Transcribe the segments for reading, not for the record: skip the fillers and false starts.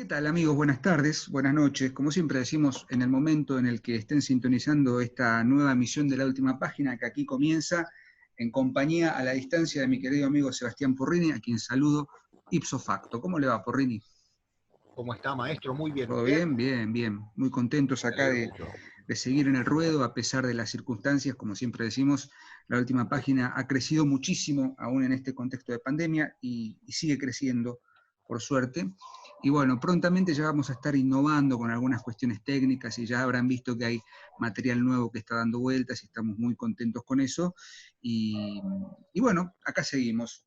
tal, amigos? Buenas tardes, buenas noches. Como siempre decimos, en el momento en el que estén sintonizando esta nueva emisión de La Última Página, que aquí comienza, en compañía a la distancia de mi querido amigo Sebastián Porrini, a quien saludo ipso facto. ¿Cómo le va, Porrini? ¿Cómo está, maestro? Muy bien, ¿Todo ¿usted? bien? Bien, bien. Muy contentos Me acá alegro mucho. de seguir en el ruedo, a pesar de las circunstancias. Como siempre decimos, La Última Página ha crecido muchísimo, aún en este contexto de pandemia, y sigue creciendo, por suerte. Y bueno, prontamente ya vamos a estar innovando con algunas cuestiones técnicas y ya habrán visto que hay material nuevo que está dando vueltas y estamos muy contentos con eso. Y bueno, acá seguimos.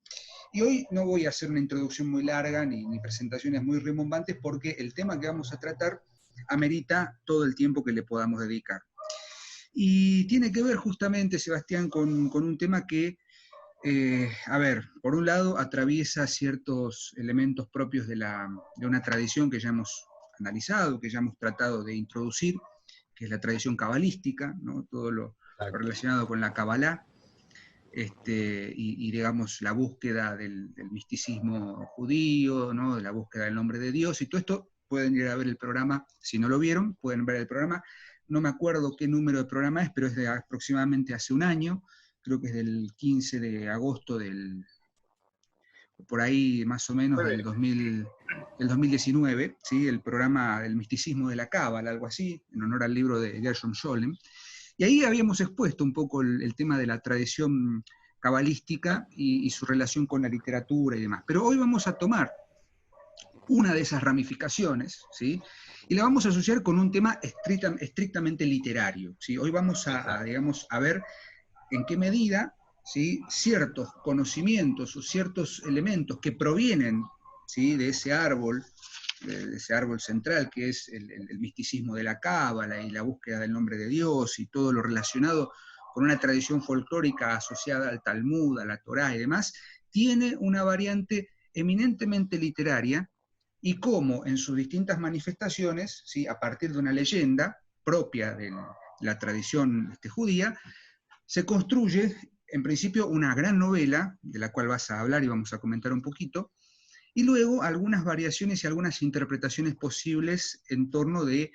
Y hoy no voy a hacer una introducción muy larga ni presentaciones muy rimbombantes porque el tema que vamos a tratar amerita todo el tiempo que le podamos dedicar. Y tiene que ver justamente, Sebastián, con un tema que, a ver, por un lado atraviesa ciertos elementos propios de una tradición que ya hemos analizado, que ya hemos tratado de introducir, que es la tradición cabalística, ¿no? Todo lo Exacto. relacionado con la cabalá, digamos, la búsqueda del misticismo judío, ¿no? De la búsqueda del nombre de Dios, y todo esto pueden ir a ver el programa, si no lo vieron, pueden ver el programa. No me acuerdo qué número de programa es, pero es de aproximadamente hace un año, creo que es del 15 de agosto por ahí más o menos Muy bien. del 2019, ¿sí? El programa del misticismo de la Cábala, algo así, en honor al libro de Gershom Scholem. Y ahí habíamos expuesto un poco el tema de la tradición cabalística y su relación con la literatura y demás. Pero hoy vamos a tomar una de esas ramificaciones, ¿sí? Y la vamos a asociar con un tema estrictamente literario, ¿sí? Hoy vamos digamos, a ver en qué medida, ¿sí? Ciertos conocimientos o ciertos elementos que provienen, ¿sí? De ese árbol central que es el misticismo de la Cábala y la búsqueda del nombre de Dios y todo lo relacionado con una tradición folclórica asociada al Talmud, a la Torá y demás, tiene una variante eminentemente literaria y cómo en sus distintas manifestaciones, ¿sí? A partir de una leyenda propia de la tradición judía, se construye en principio una gran novela, de la cual vas a hablar y vamos a comentar un poquito, y luego algunas variaciones y algunas interpretaciones posibles en torno de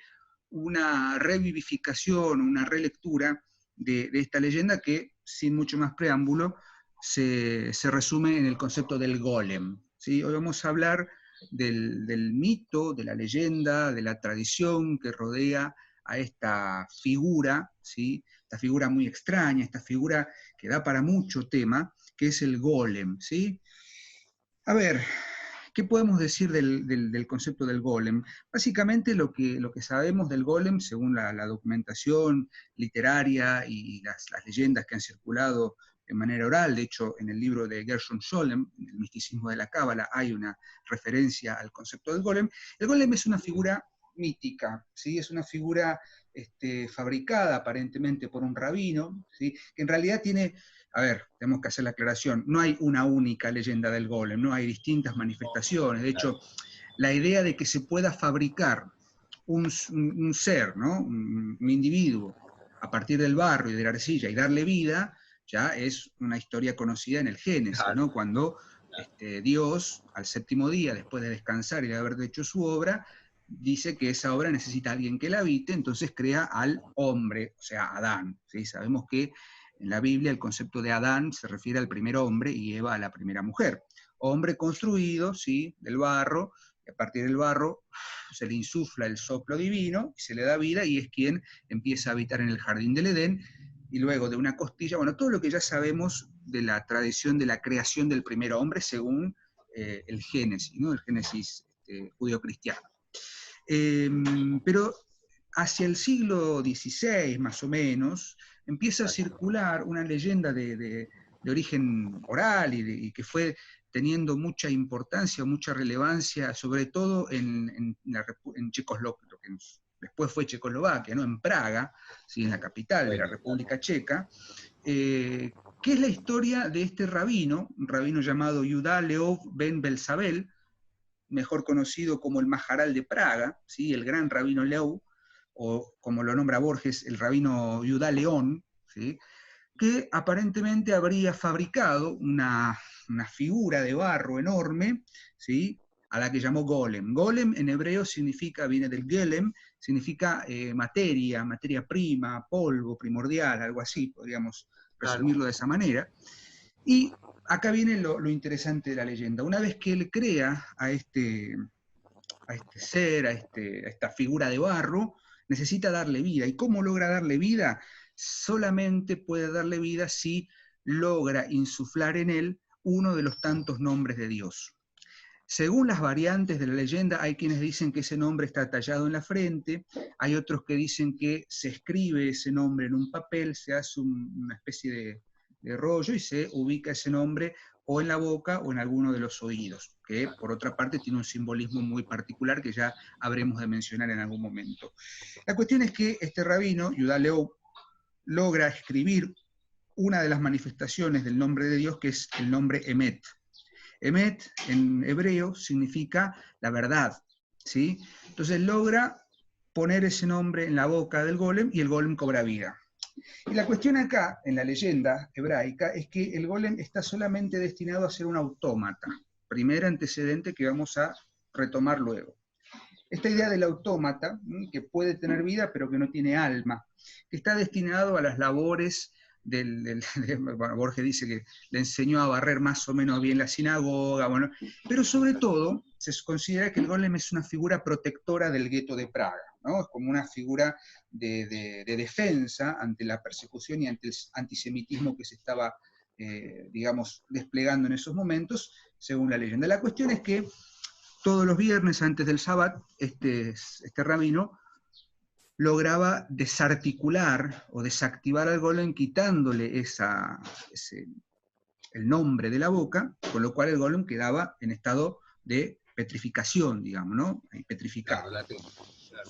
una revivificación, una relectura de esta leyenda que, sin mucho más preámbulo, se resume en el concepto del golem. ¿Sí? Hoy vamos a hablar del mito, de la leyenda, de la tradición que rodea a esta figura, ¿sí? Esta figura muy extraña, esta figura que da para mucho tema, que es el golem. ¿Sí? A ver, ¿qué podemos decir del concepto del golem? Básicamente lo que sabemos del golem, según la documentación literaria y las leyendas que han circulado de manera oral, de hecho en el libro de Gershom Scholem, El misticismo de la Cábala, hay una referencia al concepto del golem. El golem es una figura mítica, ¿sí? Es una figura fabricada aparentemente por un rabino, ¿sí? Que en realidad tiene, a ver, tenemos que hacer la aclaración, no hay una única leyenda del golem, no hay distintas manifestaciones. De hecho, la idea de que se pueda fabricar un ser, ¿no? Un individuo, a partir del barro y de la arcilla y darle vida, ya es una historia conocida en el Génesis, Claro. ¿no? Cuando Dios, al séptimo día, después de descansar y de haber hecho su obra, dice que esa obra necesita a alguien que la habite, entonces crea al hombre, o sea, Adán. ¿Sí? Sabemos que en la Biblia el concepto de Adán se refiere al primer hombre y Eva a la primera mujer. Hombre construido, ¿sí? Del barro, y a partir del barro se le insufla el soplo divino y se le da vida y es quien empieza a habitar en el jardín del Edén y luego de una costilla, bueno, todo lo que ya sabemos de la tradición de la creación del primer hombre según el Génesis, ¿no? El Génesis judío-cristiano. Pero hacia el siglo XVI, más o menos, empieza a circular una leyenda de origen oral y que fue teniendo mucha importancia, mucha relevancia, sobre todo en Checoslovaquia, lo que después fue Checoslovaquia, ¿no? En Praga, ¿sí? En la capital de la República Checa, que es la historia de este rabino, un rabino llamado Yudá Leov ben Belsabel, mejor conocido como el Maharal de Praga, ¿sí? El gran rabino Leov, o como lo nombra Borges, el rabino Yudá León, ¿sí? Que aparentemente habría fabricado una figura de barro enorme, ¿sí? a la que llamó golem. Golem en hebreo viene del gelem, significa materia, materia prima, polvo, primordial, algo así, podríamos resumirlo de esa manera. Y acá viene lo interesante de la leyenda. Una vez que él crea a este ser, a esta figura de barro, necesita darle vida. ¿Y cómo logra darle vida? Solamente puede darle vida si logra insuflar en él uno de los tantos nombres de Dios. Según las variantes de la leyenda, hay quienes dicen que ese nombre está tallado en la frente, hay otros que dicen que se escribe ese nombre en un papel, se hace una especie de rollo y se ubica ese nombre o en la boca o en alguno de los oídos, que por otra parte tiene un simbolismo muy particular que ya habremos de mencionar en algún momento. La cuestión es que este rabino, Yehuda Leou, logra escribir una de las manifestaciones del nombre de Dios, que es el nombre Emet. Emet en hebreo significa la verdad, ¿sí? Entonces logra poner ese nombre en la boca del golem y el golem cobra vida. Y la cuestión acá, en la leyenda hebraica, es que el golem está solamente destinado a ser un autómata. Primer antecedente que vamos a retomar luego. Esta idea del autómata, que puede tener vida pero que no tiene alma, que está destinado a las labores bueno, Borges dice que le enseñó a barrer más o menos bien la sinagoga, bueno, pero sobre todo se considera que el golem es una figura protectora del gueto de Praga, ¿no? Es como una figura de defensa ante la persecución y ante el antisemitismo que se estaba, digamos, desplegando en esos momentos, según la leyenda. La cuestión es que todos los viernes antes del Sabbat, este rabino lograba desarticular o desactivar al golem quitándole el nombre de la boca, con lo cual el golem quedaba en estado de petrificación, digamos, ¿no? Petrificado. Claro,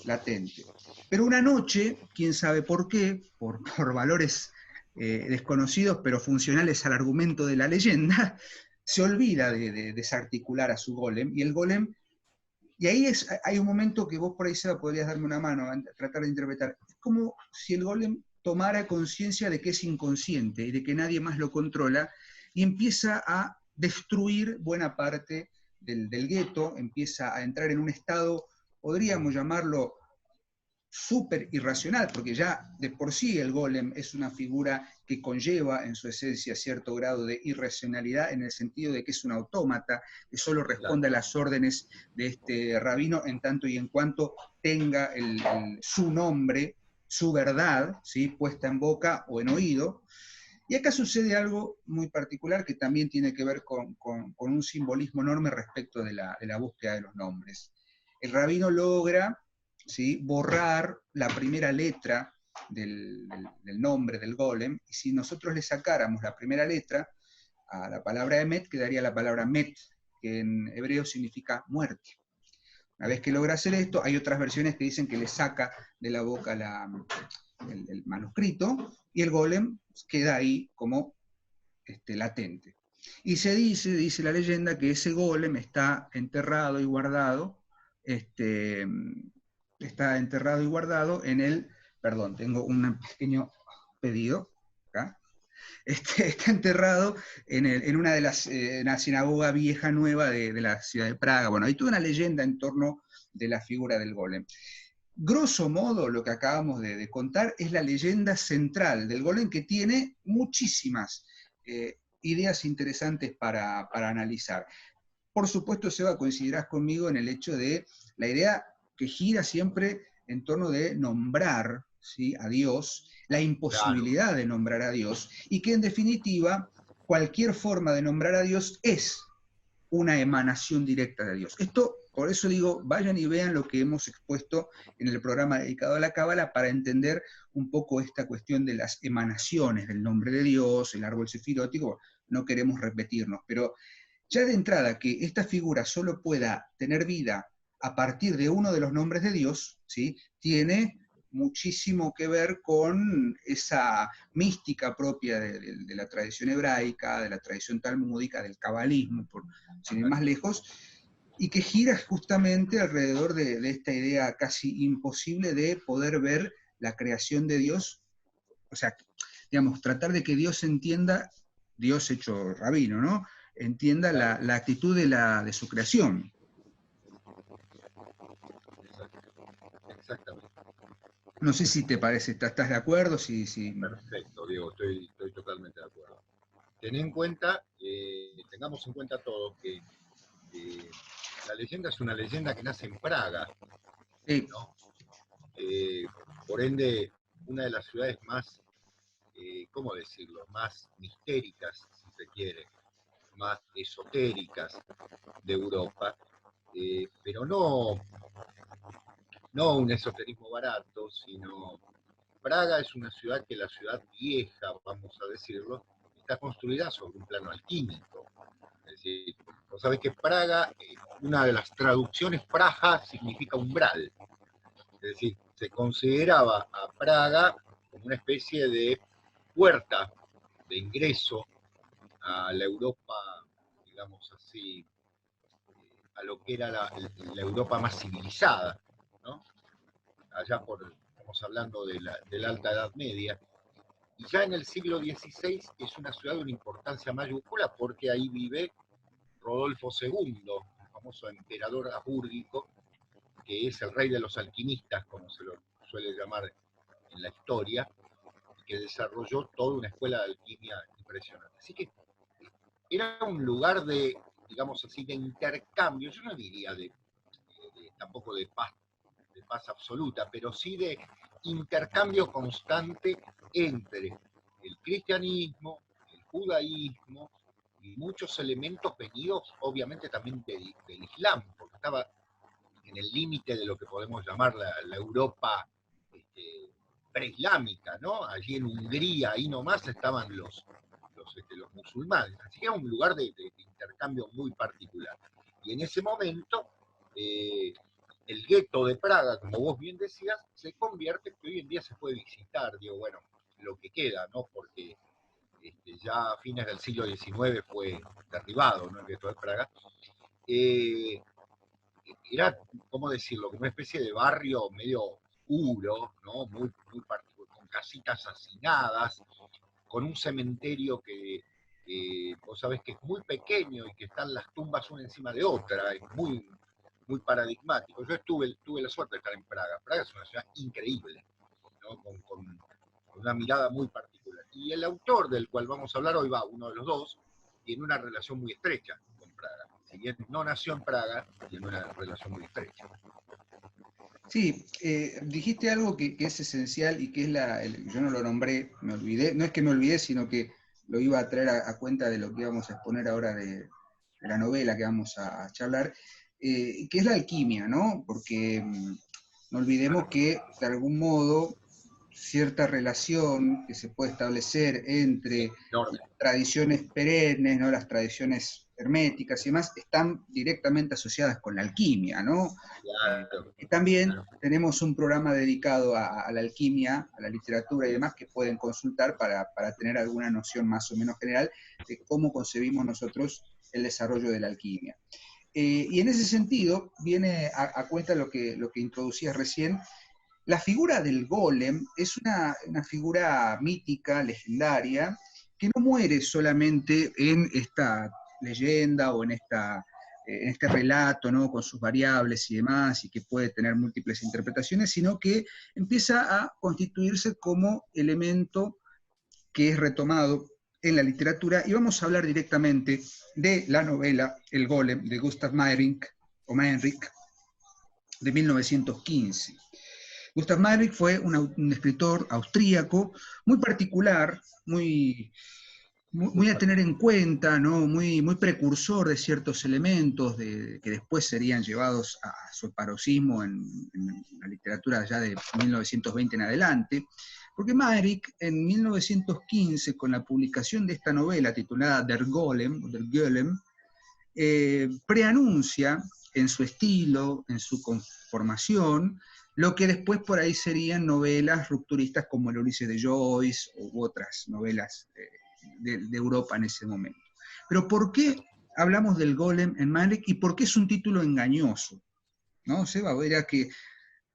latente. Pero una noche, quién sabe por qué, por valores desconocidos pero funcionales al argumento de la leyenda, se olvida de desarticular a su golem, y el golem. Y ahí hay un momento que vos por ahí, Seba, podrías darme una mano a tratar de interpretar. Es como si el golem tomara conciencia de que es inconsciente y de que nadie más lo controla, y empieza a destruir buena parte del gueto, empieza a entrar en un estado, podríamos llamarlo súper irracional, porque ya de por sí el golem es una figura que conlleva en su esencia cierto grado de irracionalidad, en el sentido de que es un autómata, que solo responde a las órdenes de este rabino en tanto y en cuanto tenga su nombre, su verdad, ¿sí?, puesta en boca o en oído. Y acá sucede algo muy particular que también tiene que ver con un simbolismo enorme respecto de la búsqueda de los nombres. El rabino logra, ¿sí?, borrar la primera letra del nombre del golem, y si nosotros le sacáramos la primera letra a la palabra Emet, quedaría la palabra Met, que en hebreo significa muerte. Una vez que logra hacer esto, hay otras versiones que dicen que le saca de la boca el manuscrito, y el golem queda ahí como latente. Y se dice la leyenda, que ese golem está enterrado y guardado, está enterrado y guardado en el, perdón, tengo un pequeño pedido acá, está enterrado en una de las, una sinagoga vieja nueva de la ciudad de Praga. Bueno, hay toda una leyenda en torno de la figura del golem. Grosso modo, lo que acabamos de contar es la leyenda central del golem, que tiene muchísimas ideas interesantes para analizar. Por supuesto, Seba, coincidirás conmigo en el hecho de la idea que gira siempre en torno de nombrar, ¿sí?, a Dios, la imposibilidad de nombrar a Dios, y que en definitiva cualquier forma de nombrar a Dios es una emanación directa de Dios. Esto, por eso digo, vayan y vean lo que hemos expuesto en el programa dedicado a la Cábala para entender un poco esta cuestión de las emanaciones del nombre de Dios, el árbol sefirótico. No queremos repetirnos, pero ya de entrada que esta figura solo pueda tener vida a partir de uno de los nombres de Dios, ¿sí?, tiene muchísimo que ver con esa mística propia de la tradición hebraica, de la tradición talmúdica, del cabalismo, sin ir más lejos, y que gira justamente alrededor de esta idea casi imposible de poder ver la creación de Dios, o sea, digamos, tratar de que Dios entienda, Dios hecho rabino, ¿no?, entienda la actitud de su creación. exactamente. No sé si te parece, ¿estás de acuerdo? Perfecto, Diego, estoy totalmente de acuerdo. Tengamos en cuenta todos que la leyenda es una leyenda que nace en Praga, Sí, ¿no? Por ende, una de las ciudades más, ¿cómo decirlo?, más mistéricas, si se quiere, más esotéricas de Europa, pero no un esoterismo barato, sino Praga es una ciudad que la ciudad vieja, vamos a decirlo, está construida sobre un plano alquímico. Es decir, vos sabés que Praga, una de las traducciones, Praja significa umbral. Es decir, se consideraba a Praga como una especie de puerta de ingreso a la Europa, digamos así, a lo que era la Europa más civilizada, ¿no? Allá estamos hablando de la Alta Edad Media, y ya en el siglo XVI es una ciudad de una importancia mayúscula porque ahí vive Rodolfo II, el famoso emperador habsbúrgico, que es el rey de los alquimistas, como se lo suele llamar en la historia, y que desarrolló toda una escuela de alquimia impresionante. Así que era un lugar de, digamos así, de intercambio, yo no diría tampoco de paz absoluta, pero sí de intercambio constante entre el cristianismo, el judaísmo y muchos elementos venidos obviamente también del Islam, porque estaba en el límite de lo que podemos llamar la Europa preislámica, ¿no? Allí en Hungría, ahí nomás estaban los musulmanes, así que era un lugar de intercambio muy particular. Y en ese momento, el gueto de Praga, como vos bien decías, se convierte, que hoy en día se puede visitar, digo, bueno, lo que queda, ¿no? Porque ya a fines del siglo XIX fue derribado, ¿no? El gueto de Praga. Era, ¿cómo decirlo?, como una especie de barrio medio oscuro, ¿no? Muy particular, con casitas hacinadas, con un cementerio que vos sabés que es muy pequeño y que están las tumbas una encima de otra, es muy paradigmático. Yo tuve la suerte de estar en Praga. Praga es una ciudad increíble, ¿no? Con una mirada muy particular. Y el autor del cual vamos a hablar hoy, uno de los dos, tiene una relación muy estrecha con Praga. Si bien no nació en Praga, tiene una relación muy estrecha. sí, dijiste algo que es esencial y que es yo no lo nombré, me olvidé, no es que me olvidé, sino que lo iba a traer a cuenta de lo que íbamos a exponer ahora de la novela que vamos a charlar, que es la alquimia, ¿no? Porque no olvidemos que de algún modo cierta relación que se puede establecer entre Enorme. las tradiciones perennes, ¿no? Las tradiciones herméticas y demás, están directamente asociadas con la alquimia, ¿no? Claro, Y también claro. tenemos un programa dedicado a la alquimia, a la literatura y demás, que pueden consultar para tener alguna noción más o menos general de cómo concebimos nosotros el desarrollo de la alquimia. Y en ese sentido, viene a cuenta lo que introducías recién. La figura del golem es una figura mítica, legendaria, que no muere solamente en esta leyenda o en este relato, ¿no? Con sus variables y demás, y que puede tener múltiples interpretaciones, sino que empieza a constituirse como elemento que es retomado en la literatura, y vamos a hablar directamente de la novela El Golem de Gustav Meyrink, o Meyrink, de 1915. Gustav Meyrink fue un escritor austríaco muy particular, muy a tener en cuenta, ¿no? Muy precursor de ciertos elementos que después serían llevados a su paroxismo en la literatura ya de 1920 en adelante, porque Meyrink en 1915, con la publicación de esta novela titulada Der Golem, preanuncia en su estilo, en su conformación, lo que después por ahí serían novelas rupturistas como el Ulises de Joyce u otras novelas de Europa en ese momento. Pero ¿por qué hablamos del Golem en Meyrink y por qué es un título engañoso? ¿No, Seba? Era que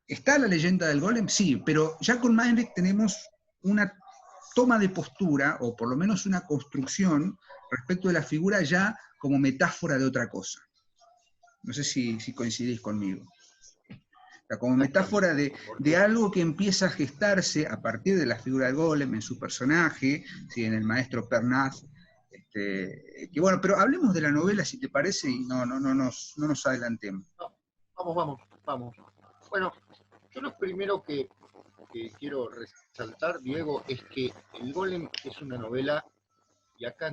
está la leyenda del Golem, sí, pero ya con Meyrink tenemos una toma de postura, o por lo menos una construcción respecto de la figura ya como metáfora de otra cosa. No sé si coincidís conmigo. sea, como metáfora de algo que empieza a gestarse a partir de la figura del golem en su personaje, ¿sí? En el maestro Pernaz. Que bueno, pero hablemos de la novela, si te parece, y no nos adelantemos. Vamos. Bueno, yo lo primero que quiero resaltar, Diego, es que El Golem es una novela, y acá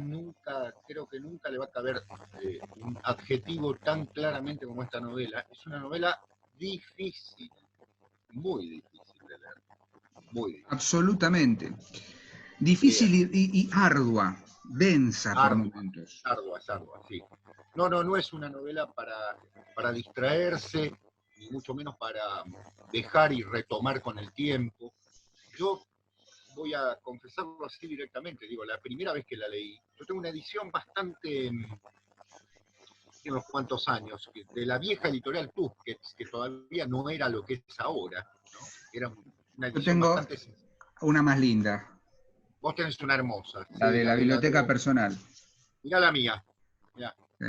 creo que nunca le va a caber un adjetivo tan claramente como esta novela. Es una novela difícil, muy difícil de leer, muy difícil. Absolutamente. Difícil y ardua, densa por momentos. Ardua, sí. No es una novela para distraerse, ni mucho menos para dejar y retomar con el tiempo. Yo voy a confesarlo así directamente, digo, la primera vez que la leí, yo tengo una edición bastante, de unos cuantos años, de la vieja editorial Tusquets, que todavía no era lo que es ahora, ¿no? Era una edición Yo tengo bastante sencilla. una más linda. Vos tenés una hermosa. La de la biblioteca personal. Mirá la mía. Mirá. Sí.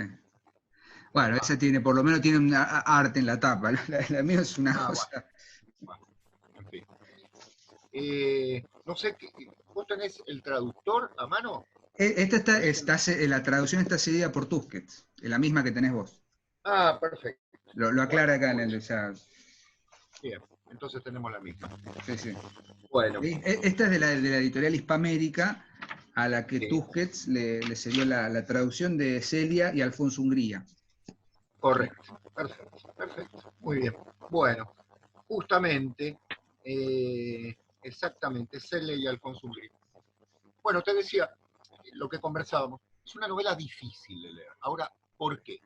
Bueno, esa por lo menos tiene una arte en la tapa. La mía es una cosa. Bueno, en fin. No sé, ¿vos tenés el traductor a mano? La traducción está cedida por Tusquets, la misma que tenés vos. Ah, perfecto. Lo aclara acá en el. Bien, entonces tenemos la misma. Sí. Bueno. Esta es de la editorial Hispamérica, a la que Tusquets le cedió la traducción de Celia y Alfonso Hungría. Correcto, perfecto, muy bien. Bueno, justamente, exactamente, Celia y Alfonso Hungría. Bueno, te decía, lo que conversábamos, es una novela difícil de leer. Ahora, ¿por qué?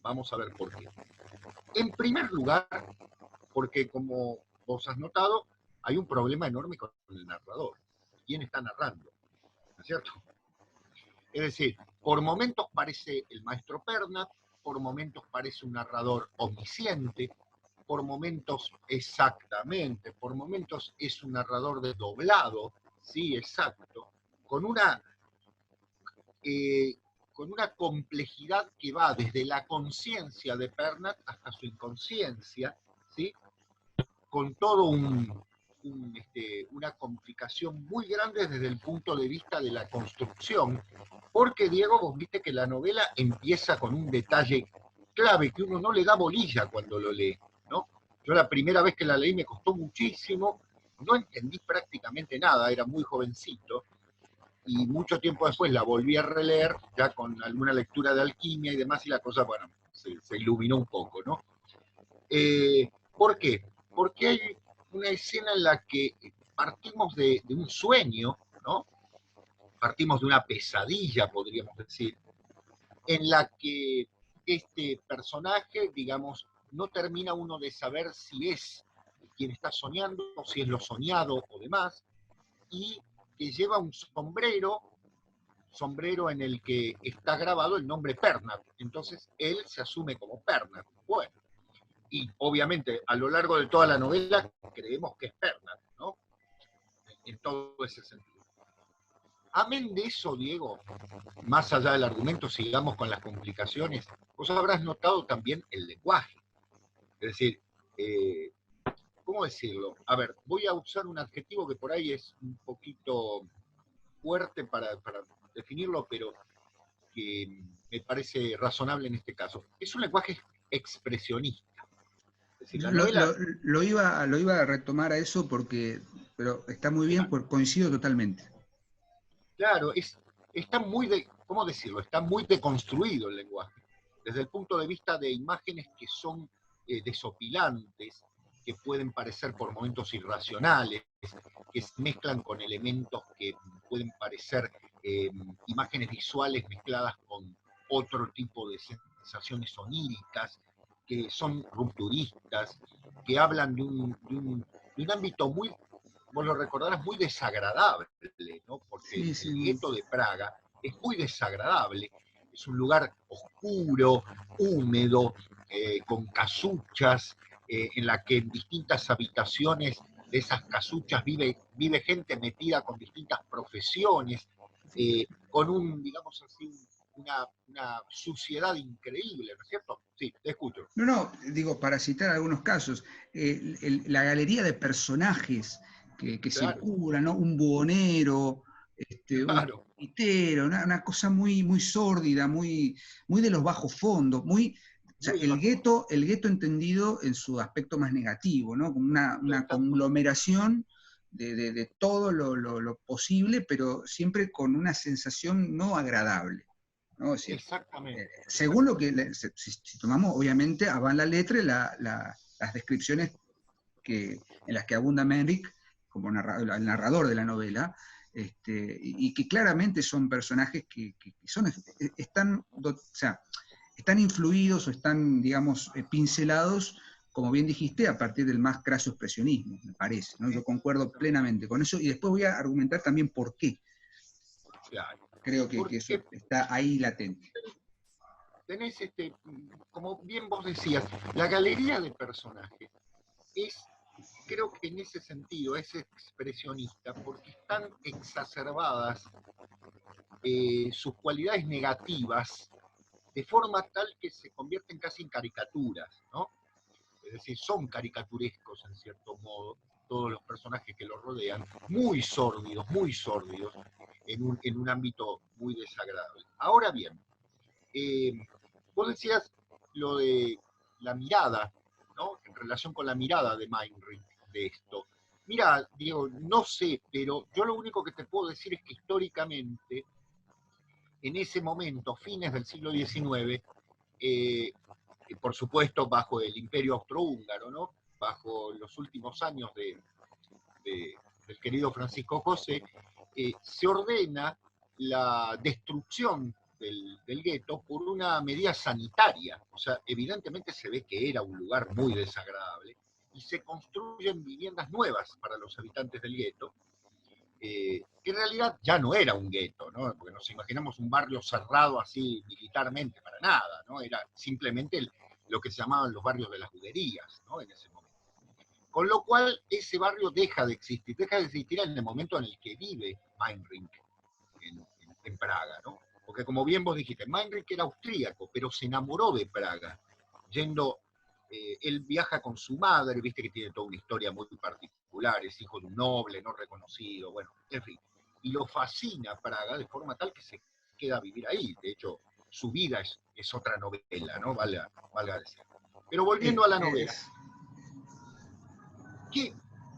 Vamos a ver por qué. En primer lugar, porque como vos has notado, hay un problema enorme con el narrador. ¿Quién está narrando? ¿No es cierto? Es decir, por momentos parece el maestro Pernat, por momentos parece un narrador omnisciente, por momentos exactamente, por momentos es un narrador desdoblado, sí, exacto, con una complejidad que va desde la conciencia de Pernat hasta su inconsciencia, ¿sí? Con todo una complicación muy grande desde el punto de vista de la construcción, porque Diego, vos viste que la novela empieza con un detalle clave que uno no le da bolilla cuando lo lee, ¿no? Yo la primera vez que la leí me costó muchísimo, no entendí prácticamente nada, era muy jovencito, y mucho tiempo después la volví a releer, ya con alguna lectura de alquimia y demás, y la cosa, bueno, se iluminó un poco, ¿no? ¿Por qué? Porque hay una escena en la que partimos de un sueño, ¿no? Partimos de una pesadilla, podríamos decir, en la que este personaje, digamos, no termina uno de saber si es quien está soñando, o si es lo soñado o demás, y que lleva un sombrero en el que está grabado el nombre Pernat. Entonces él se asume como Pernat. Bueno, y obviamente a lo largo de toda la novela creemos que es Pernat, ¿no? En todo ese sentido. Amén de eso, Diego, más allá del argumento, sigamos con las complicaciones, vos habrás notado también el lenguaje. Es decir, ¿cómo decirlo? A ver, voy a usar un adjetivo que por ahí es un poquito fuerte para definirlo, pero que me parece razonable en este caso. Es un lenguaje expresionista. Es decir, la novela... lo iba a retomar a eso pero está muy bien, coincido totalmente. Claro, está muy, ¿cómo decirlo? Está muy deconstruido el lenguaje, desde el punto de vista de imágenes que son desopilantes, que pueden parecer por momentos irracionales, que se mezclan con elementos que pueden parecer imágenes visuales mezcladas con otro tipo de sensaciones oníricas, que son rupturistas, que hablan de un ámbito muy, vos lo recordarás, muy desagradable, ¿no? Porque el gueto de Praga es muy desagradable, es un lugar oscuro, húmedo, con casuchas, en la que en distintas habitaciones de esas casuchas vive gente metida con distintas profesiones, con un, digamos así, una suciedad increíble, ¿no es cierto? Sí, te escucho. No, digo, para citar algunos casos, la galería de personajes que Claro, circulan, ¿no? Un buhonero, un claro, pitero, una cosa muy, muy sórdida, muy de los bajos fondos, o sea, muy de bajo. el gueto entendido en su aspecto más negativo, ¿no? Como una Total, conglomeración de todo lo posible, pero siempre con una sensación no agradable, ¿no? Es decir, exactamente, según lo exactamente. que, si tomamos, obviamente, van la letra las descripciones en las que abunda Menrick como el narrador de la novela, y que claramente son personajes que o sea, están influidos o están, digamos, pincelados, como bien dijiste, a partir del más craso expresionismo, me parece, ¿no? Yo concuerdo Exactamente, plenamente con eso, y después voy a argumentar también por qué claro. creo que eso Porque está ahí latente. tenés, como bien vos decías, la galería de personajes es, creo que en ese sentido, es expresionista, porque están exacerbadas sus cualidades negativas de forma tal que se convierten casi en caricaturas, ¿no? Es decir, son caricaturescos en cierto modo todos los personajes que los rodean, muy sórdidos, en un ámbito muy desagradable. Ahora bien, eh, vos decías lo de la mirada, ¿no? En relación con la mirada de Meinrich de esto. Mira, Diego, no sé, pero yo lo único que te puedo decir es que históricamente, en ese momento, fines del siglo XIX, por supuesto bajo el Imperio Austrohúngaro, ¿no? Bajo los últimos años del querido Francisco José, se ordena la destrucción del gueto por una medida sanitaria. O sea, evidentemente se ve que era un lugar muy desagradable y se construyen viviendas nuevas para los habitantes del gueto, que en realidad ya no era un gueto, ¿no? Porque nos imaginamos un barrio cerrado así militarmente, para nada, ¿no? Era simplemente lo que se llamaban los barrios de las juderías, ¿no? En ese momento. Con lo cual, ese barrio deja de existir en el momento en el que vive Meinrich en Praga, ¿no? Porque como bien vos dijiste, Meinrich era austríaco, pero se enamoró de Praga, yendo, él viaja con su madre, viste que tiene toda una historia muy particular, es hijo de un noble no reconocido, bueno, en fin, y lo fascina Praga de forma tal que se queda a vivir ahí, de hecho, su vida es otra novela, ¿no? Valga decir. Pero volviendo a la novela, Es, ¿qué,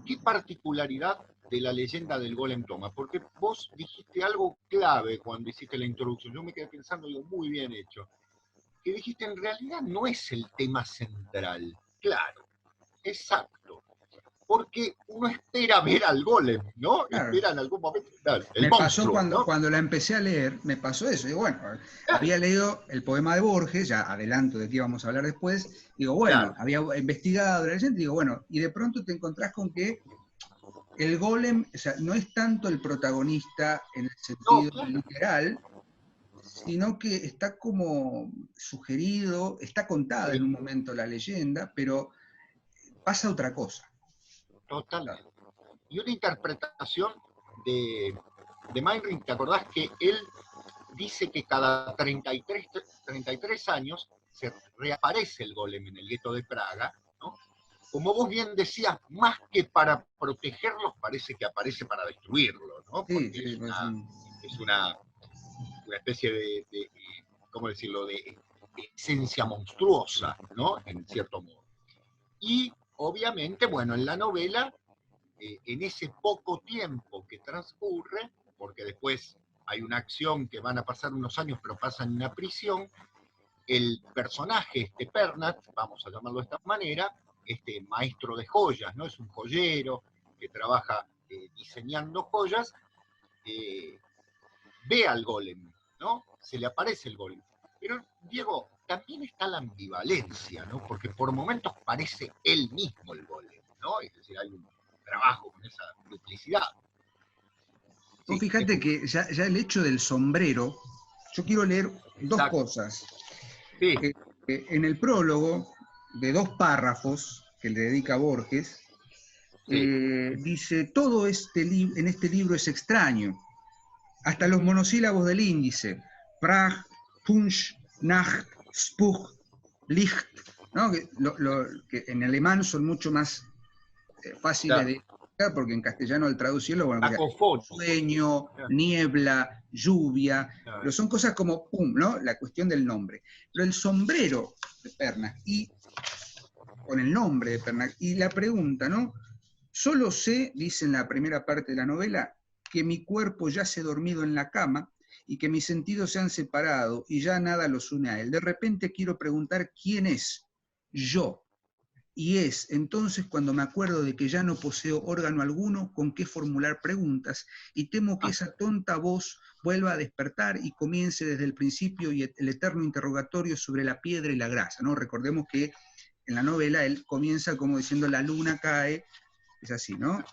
qué particularidad de la leyenda del golem toma? Porque vos dijiste algo clave cuando hiciste la introducción. Yo me quedé pensando, digo, muy bien hecho. Que dijiste, en realidad no es el tema central. Claro, exacto. Porque uno espera ver al golem, ¿no? claro. Espera en algún momento, claro, el Me pasó monstruo, cuando, ¿no? cuando la empecé a leer, me pasó eso. Digo, bueno, había leído el poema de Borges, ya adelanto de qué íbamos a hablar después. Digo, bueno, Claro, había investigado la leyenda, digo, bueno, y de pronto te encontrás con que el golem, o sea, no es tanto el protagonista en el no, sentido claro, literal, sino que está como sugerido, está contada en sí, un momento la leyenda, pero pasa otra cosa. totalmente. Y una interpretación de Meinrich, ¿te acordás que él dice que cada 33 años se reaparece el golem en el gueto de Praga, ¿no? Como vos bien decías, más que para protegerlos, parece que aparece para destruirlos, ¿no? Sí, Porque sí, pues, es una especie de, ¿cómo decirlo?, de esencia monstruosa, ¿no? En cierto modo. Y obviamente, bueno, en la novela, en ese poco tiempo que transcurre, porque después hay una acción que van a pasar unos años, pero pasa en una prisión, el personaje, Pernat, vamos a llamarlo de esta manera, este maestro de joyas, ¿no? Es un joyero que trabaja diseñando joyas, eh, ve al golem, ¿no? Se le aparece el golem. Pero, Diego, también está la ambivalencia, ¿no? Porque por momentos parece él mismo el golem, ¿no? Es decir, hay un trabajo con esa duplicidad. vos Sí, te fíjate escucho. que ya el hecho del sombrero, yo quiero leer dos Exacto. cosas. Sí, En el prólogo de 2 párrafos que le dedica Borges, sí. dice, todo en este libro es extraño, hasta los monosílabos del índice, Prag, Punsch, Nacht, Spuk, Licht, ¿no? Que en alemán son mucho más fáciles de identificar, porque en castellano al traducirlo, bueno, sueño, niebla, lluvia, pero son cosas como, pum, ¿no? La cuestión del nombre. Pero el sombrero de Pernach, y con el nombre de Pernach, y la pregunta, ¿no? Solo sé, dice en la primera parte de la novela, que mi cuerpo yace dormido en la cama y que mis sentidos se han separado y ya nada los une a él. De repente quiero preguntar quién es yo. Y es entonces cuando me acuerdo de que ya no poseo órgano alguno con qué formular preguntas y temo que esa tonta voz vuelva a despertar y comience desde el principio y el eterno interrogatorio sobre la piedra y la grasa, ¿no? Recordemos que en la novela él comienza como diciendo la luna cae, es así, ¿no?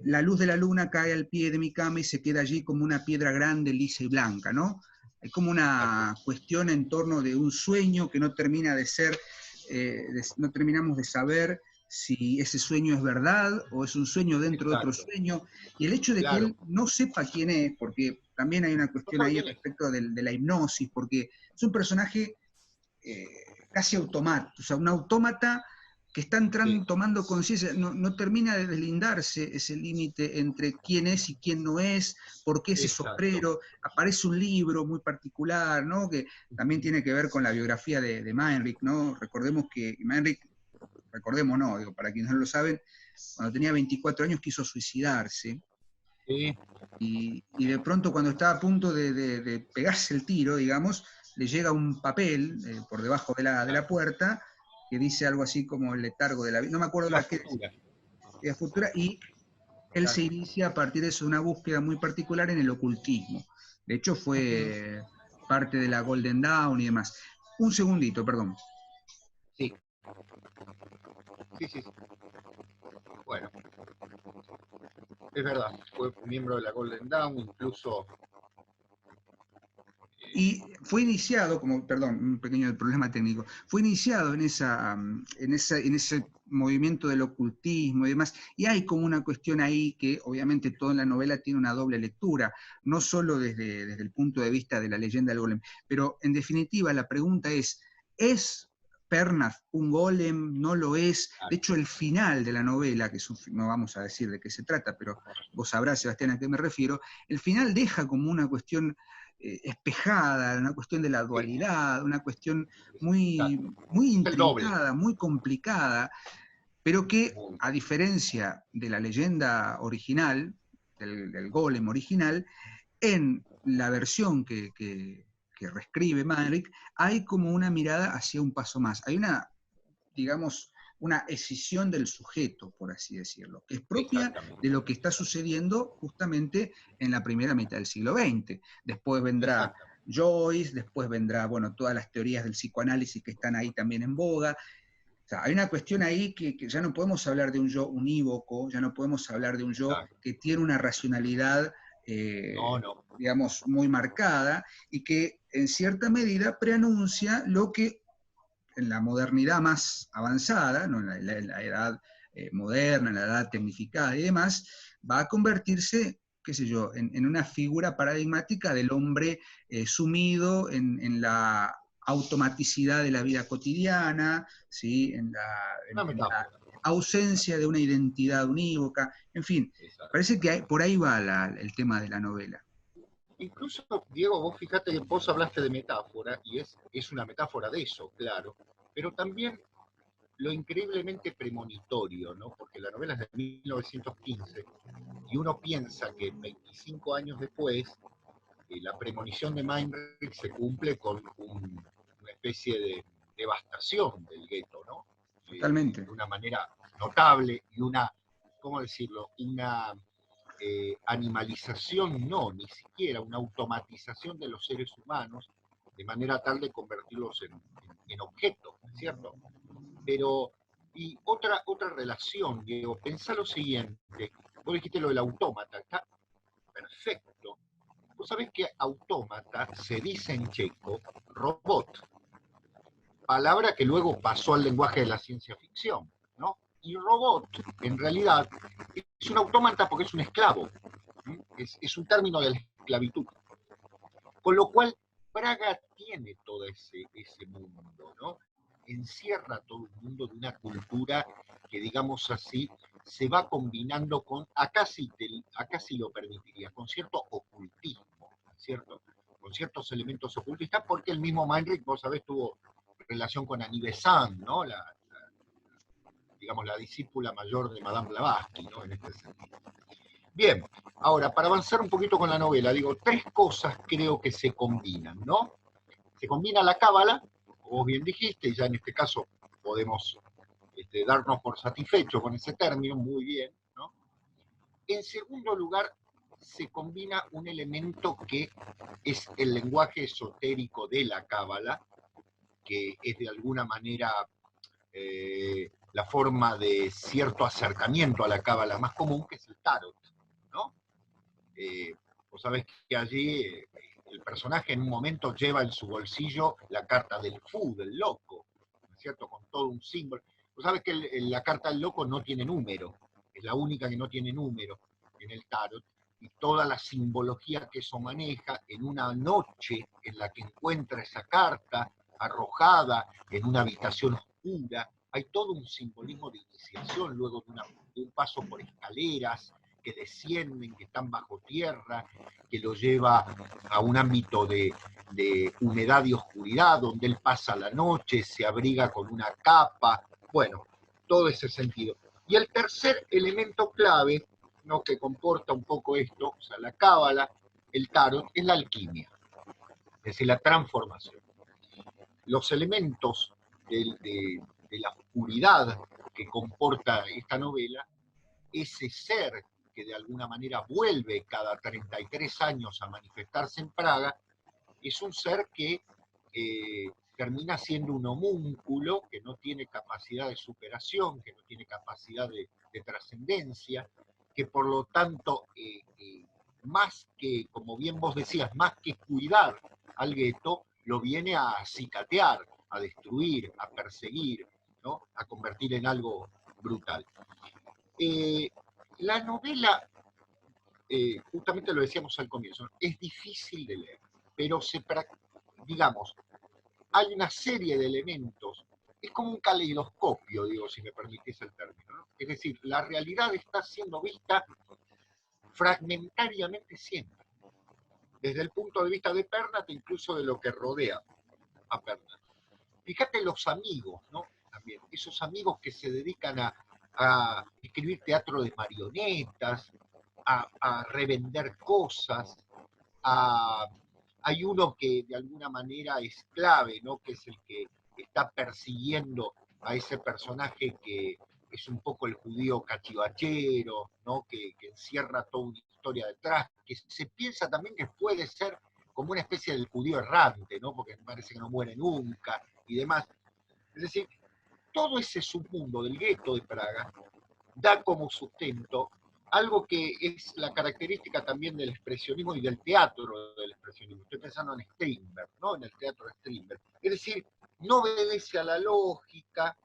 La luz de la luna cae al pie de mi cama y se queda allí como una piedra grande, lisa y blanca, ¿no? Hay como una cuestión en torno de un sueño que no termina de ser, no terminamos de saber si ese sueño es verdad o es un sueño dentro de otro sueño, y el hecho de que él no sepa quién es, porque también hay una cuestión ahí respecto de la hipnosis, porque es un personaje casi automático, o sea, un autómata que está entrando, tomando conciencia, no termina de deslindarse ese límite entre quién es y quién no es, por qué ese sombrero. Aparece un libro muy particular, ¿no? Que también tiene que ver con la biografía de Meinrich, ¿no? Recordemos que Meinrich, recordemos no, digo, para quienes no lo saben, cuando tenía 24 años quiso suicidarse, y de pronto cuando estaba a punto de pegarse el tiro, digamos, le llega un papel por debajo de la puerta, que dice algo así como el letargo de la vida, no me acuerdo la qué futura. La futura, y él se inicia a partir de eso una búsqueda muy particular en el ocultismo. De hecho fue parte de la Golden Dawn y demás. Un segundito, perdón. Sí. Bueno, es verdad, fue miembro de la Golden Dawn, incluso... Y fue iniciado, perdón, un pequeño problema técnico, fue iniciado en ese movimiento del ocultismo y demás, y hay como una cuestión ahí que obviamente toda la novela tiene una doble lectura, no solo desde el punto de vista de la leyenda del golem, pero en definitiva la pregunta ¿es Pernach un golem? ¿No lo es? De hecho, el final de la novela, que no vamos a decir de qué se trata, pero vos sabrás, Sebastián, a qué me refiero, el final deja como una cuestión espejada, una cuestión de la dualidad, una cuestión muy, muy intrincada, muy complicada, pero que, a diferencia de la leyenda original, del golem original, en la versión que reescribe Meinrich, hay como una mirada hacia un paso más. Hay una, digamos, una escisión del sujeto, por así decirlo, que es propia de lo que está sucediendo justamente en la primera mitad del siglo XX. Después vendrá Joyce, después vendrá, bueno, todas las teorías del psicoanálisis que están ahí también en boga. O sea, hay una cuestión ahí que ya no podemos hablar de un yo unívoco, ya no podemos hablar de un yo que tiene una racionalidad, digamos, muy marcada, y que en cierta medida preanuncia lo que en la modernidad más avanzada, ¿no? en la edad moderna, en la edad tecnificada y demás, va a convertirse, qué sé yo, en una figura paradigmática del hombre sumido en la automaticidad de la vida cotidiana, ¿sí? en la ausencia de una identidad unívoca, en fin, parece que por ahí va el tema de la novela. Incluso, Diego, vos fíjate que vos hablaste de metáfora, y es una metáfora de eso, claro, pero también lo increíblemente premonitorio, ¿no? Porque la novela es de 1915, y uno piensa que 25 años después, la premonición de Meinrich se cumple con una especie de devastación del gueto, ¿no? Totalmente. De una manera notable y una, ¿cómo decirlo? Una animalización, no, ni siquiera una automatización de los seres humanos, de manera tal de convertirlos en objetos, ¿cierto? Pero, y otra relación, Diego, pensá lo siguiente, vos dijiste lo del autómata, está perfecto. Vos sabés que autómata se dice en checo robot, palabra que luego pasó al lenguaje de la ciencia ficción, ¿no? Y robot, en realidad, es un autómata porque es un esclavo. Es un término de la esclavitud. Con lo cual, Praga tiene todo ese mundo, ¿no? Encierra todo un mundo de una cultura que, digamos así, se va combinando con, acá sí lo permitiría, con cierto ocultismo, ¿cierto? Con ciertos elementos ocultistas, porque el mismo Meinrich, vos sabés, tuvo relación con Annie Besant, ¿no? Digamos, la discípula mayor de Madame Blavatsky, ¿no? En este sentido. Bien, ahora, para avanzar un poquito con la novela, digo, tres cosas creo que se combinan, ¿no? Se combina la cábala, como vos bien dijiste, y ya en este caso podemos darnos por satisfechos con ese término, muy bien, ¿no? En segundo lugar, se combina un elemento que es el lenguaje esotérico de la cábala, que es de alguna manera la forma de cierto acercamiento a la cábala más común, que es el tarot, ¿no? Vos sabés que allí el personaje en un momento lleva en su bolsillo la carta del Fu, del loco, ¿no es cierto? Con todo un símbolo. Vos sabés que la carta del loco no tiene número, es la única que no tiene número en el tarot, y toda la simbología que eso maneja en una noche en la que encuentra esa carta arrojada en una habitación oscura, hay todo un simbolismo de iniciación luego de un paso por escaleras, que descienden, que están bajo tierra, que lo lleva a un ámbito de humedad y oscuridad, donde él pasa la noche, se abriga con una capa, bueno, todo ese sentido. Y el tercer elemento clave, ¿no?, que comporta un poco esto, o sea, la cábala, el tarot, es la alquimia, es decir, la transformación. Los elementos de la oscuridad que comporta esta novela, ese ser que de alguna manera vuelve cada 33 años a manifestarse en Praga, es un ser que termina siendo un homúnculo, que no tiene capacidad de superación, que no tiene capacidad de trascendencia, que por lo tanto, más que, como bien vos decías, más que cuidar al gueto, lo viene a acicatear, a destruir, a perseguir, ¿no?, a convertir en algo brutal. La novela, justamente lo decíamos al comienzo, es difícil de leer, pero digamos, hay una serie de elementos, es como un caleidoscopio, digo, si me permitís el término, ¿no? Es decir, la realidad está siendo vista fragmentariamente siempre, desde el punto de vista de Pernat, incluso de lo que rodea a Pernat. Fíjate los amigos, ¿no? También, esos amigos que se dedican a escribir teatro de marionetas, a revender cosas, hay uno que de alguna manera es clave, ¿no?, que es el que está persiguiendo a ese personaje que es un poco el judío cachivachero, ¿no?, que encierra toda una historia detrás, que se piensa también que puede ser como una especie del judío errante, ¿no?, porque parece que no muere nunca y demás. Es decir, todo ese submundo del gueto de Praga da como sustento algo que es la característica también del expresionismo y del teatro del expresionismo. Estoy pensando en Strindberg, ¿no?, en el teatro de Strindberg. Es decir, no obedece a la lógica,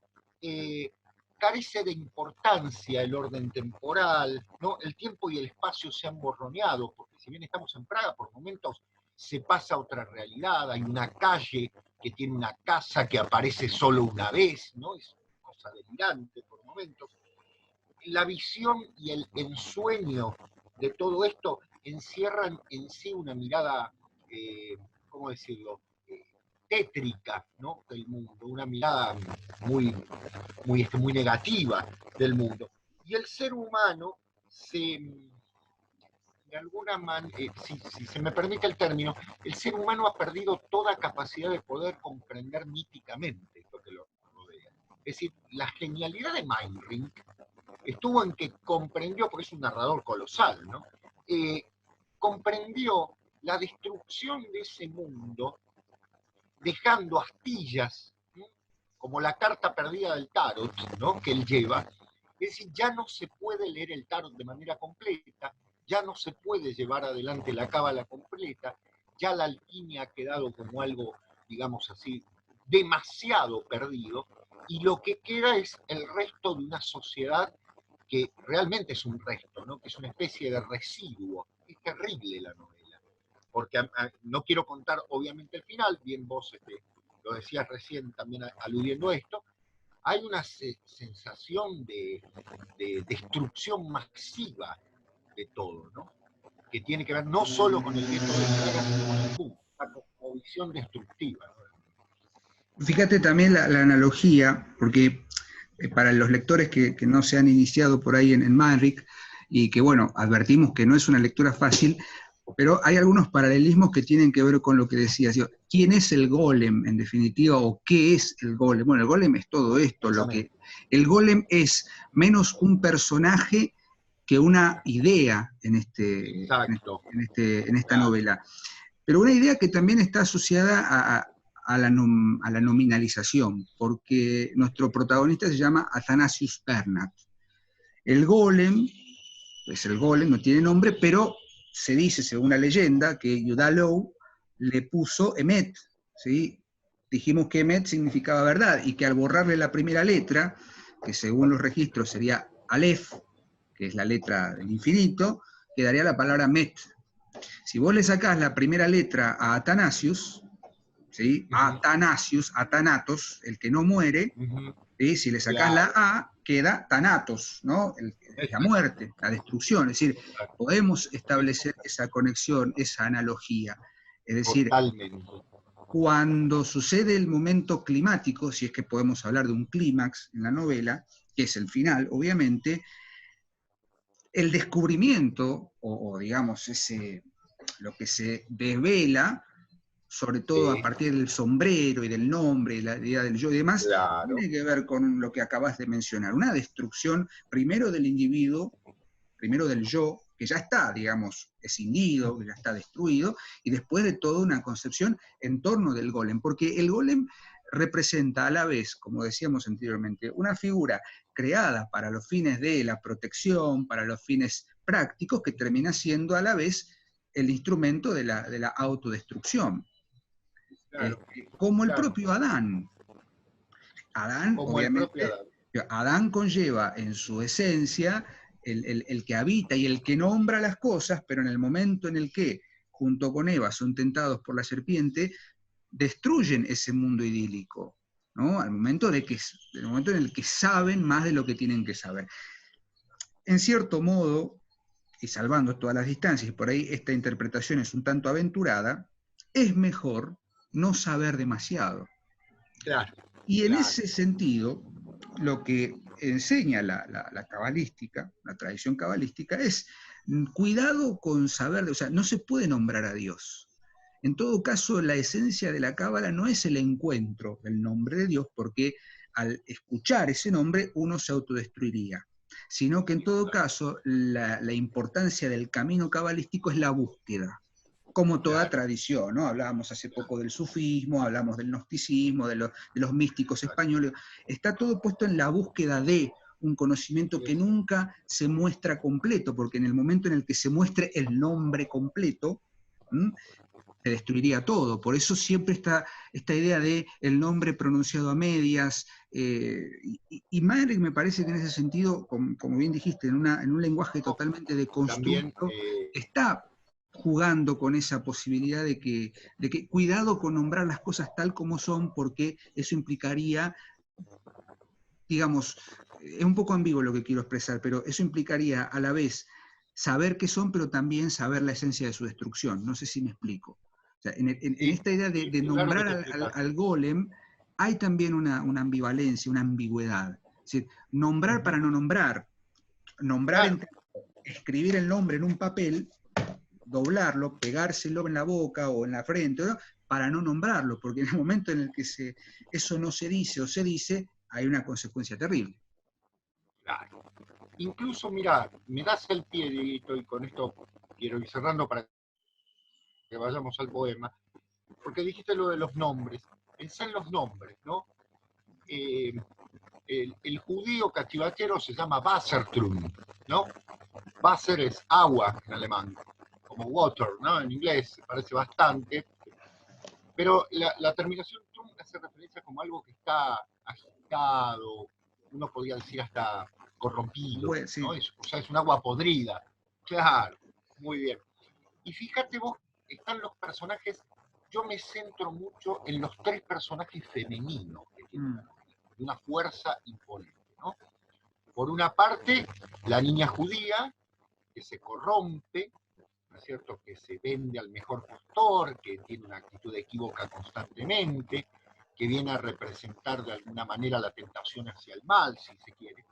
carece de importancia el orden temporal, ¿no? El tiempo y el espacio se han borroneado, porque si bien estamos en Praga, por momentos se pasa a otra realidad, hay una calle que tiene una casa que aparece solo una vez, ¿no? Es una cosa delirante por momentos. La visión y el ensueño de todo esto encierran en sí una mirada, ¿cómo decirlo?, tétrica, ¿no?, del mundo, una mirada muy negativa del mundo. Y el ser humano de alguna manera, si se me permite el término, el ser humano ha perdido toda capacidad de poder comprender míticamente lo que lo rodea. Es decir, la genialidad de Meinrich estuvo en que comprendió, porque es un narrador colosal, ¿no?, comprendió la destrucción de ese mundo, dejando astillas, ¿no?, como la carta perdida del tarot, ¿no?, que él lleva. Es decir, ya no se puede leer el tarot de manera completa, ya no se puede llevar adelante la cábala completa, ya la alquimia ha quedado como algo, digamos así, demasiado perdido, y lo que queda es el resto de una sociedad que realmente es un resto, ¿no?, que es una especie de residuo. Es terrible la novela, porque no quiero contar obviamente el final, bien vos lo decías recién también aludiendo a esto, hay una sensación de destrucción masiva de todo, ¿no? Que tiene que ver no solo con el gueto de Praga, sino con el mundo, una cosmovisión destructiva, ¿no? Fíjate también la analogía, porque para los lectores que no se han iniciado por ahí en Manrique, y que bueno, advertimos que no es una lectura fácil, pero hay algunos paralelismos que tienen que ver con lo que decías. ¿Quién es el golem, en definitiva, o qué es el golem? Bueno, el golem es todo esto. El golem es menos un personaje que una idea en esta Claro. novela. Pero una idea que también está asociada a la nominalización, porque nuestro protagonista se llama Athanasius Bernat. El golem, pues el golem no tiene nombre, pero se dice, según la leyenda, que Yudalou le puso Emet, ¿sí? Dijimos que Emet significaba verdad, y que al borrarle la primera letra, que según los registros sería Aleph, que es la letra del infinito, quedaría la palabra Met. Si vos le sacás la primera letra a Athanasius, ¿sí? Athanasius, Athanatos, el que no muere, ¿sí? Si le sacás la A, queda Thanatos, ¿no? La muerte, la destrucción. Es decir, podemos establecer esa conexión, esa analogía. Es decir, totalmente. Cuando sucede el momento climático, si es que podemos hablar de un clímax en la novela, que es el final, obviamente, el descubrimiento, o digamos, lo que se desvela, sobre todo a partir del sombrero y del nombre, y la idea del yo y demás, Claro. tiene que ver con lo que acabas de mencionar, una destrucción primero del individuo, primero del yo, que ya está, digamos, escindido, que ya está destruido, y después de toda una concepción en torno del golem, porque el golem representa a la vez, como decíamos anteriormente, una figura creada para los fines de la protección, para los fines prácticos, que termina siendo a la vez el instrumento de la autodestrucción. Claro, Como el claro. propio Adán. Adán, Como el propio obviamente, Adán. Adán conlleva en su esencia el que habita y el que nombra las cosas, pero en el momento en el que, junto con Eva, son tentados por la serpiente, destruyen ese mundo idílico, ¿no? Al momento el momento en el que saben más de lo que tienen que saber. En cierto modo, y salvando todas las distancias, y por ahí esta interpretación es un tanto aventurada, es mejor no saber demasiado. Claro. Y en ese sentido, lo que enseña la cabalística, la tradición cabalística, es cuidado con saber, o sea, no se puede nombrar a Dios. En todo caso, la esencia de la cábala no es el encuentro del nombre de Dios, porque al escuchar ese nombre uno se autodestruiría, sino que en todo caso la importancia del camino cabalístico es la búsqueda, como toda tradición, ¿no? Hablábamos hace poco del sufismo, hablamos del gnosticismo, de los místicos españoles. Está todo puesto en la búsqueda de un conocimiento que nunca se muestra completo, porque en el momento en el que se muestre el nombre completo, se destruiría todo. Por eso siempre está esta idea de el nombre pronunciado a medias, y Manrique me parece que en ese sentido, como bien dijiste, en un lenguaje totalmente deconstruido, está jugando con esa posibilidad de que cuidado con nombrar las cosas tal como son, porque eso implicaría, digamos, es un poco ambiguo lo que quiero expresar, pero eso implicaría a la vez saber qué son, pero también saber la esencia de su destrucción. No sé si me explico. O sea, en esta idea de nombrar al golem, hay también una ambivalencia, una ambigüedad. Es decir, nombrar para no nombrar, escribir el nombre en un papel, doblarlo, pegárselo en la boca o en la frente, ¿no? Para no nombrarlo, porque en el momento en el que eso no se dice o se dice, hay una consecuencia terrible. Claro. Incluso, mira, me das el pie, Dieguito, y con esto quiero ir cerrando para que vayamos al poema, porque dijiste lo de los nombres. Pensá en los nombres, ¿no? El judío cachivachero se llama Wassertrum, ¿no? Wasser es agua en alemán, como water, ¿no? En inglés se parece bastante, pero la terminación trum hace referencia como algo que está agitado, uno podría decir hasta corrompido, Sí. ¿no? O sea, es un agua podrida. Claro, muy bien. Y fíjate vos están los personajes, yo me centro mucho en los tres personajes femeninos que tiene la novela, de una fuerza imponente, ¿no? Por una parte, la niña judía, que se corrompe, ¿no es cierto?, que se vende al mejor postor, que tiene una actitud equívoca constantemente, que viene a representar de alguna manera la tentación hacia el mal, si se quiere.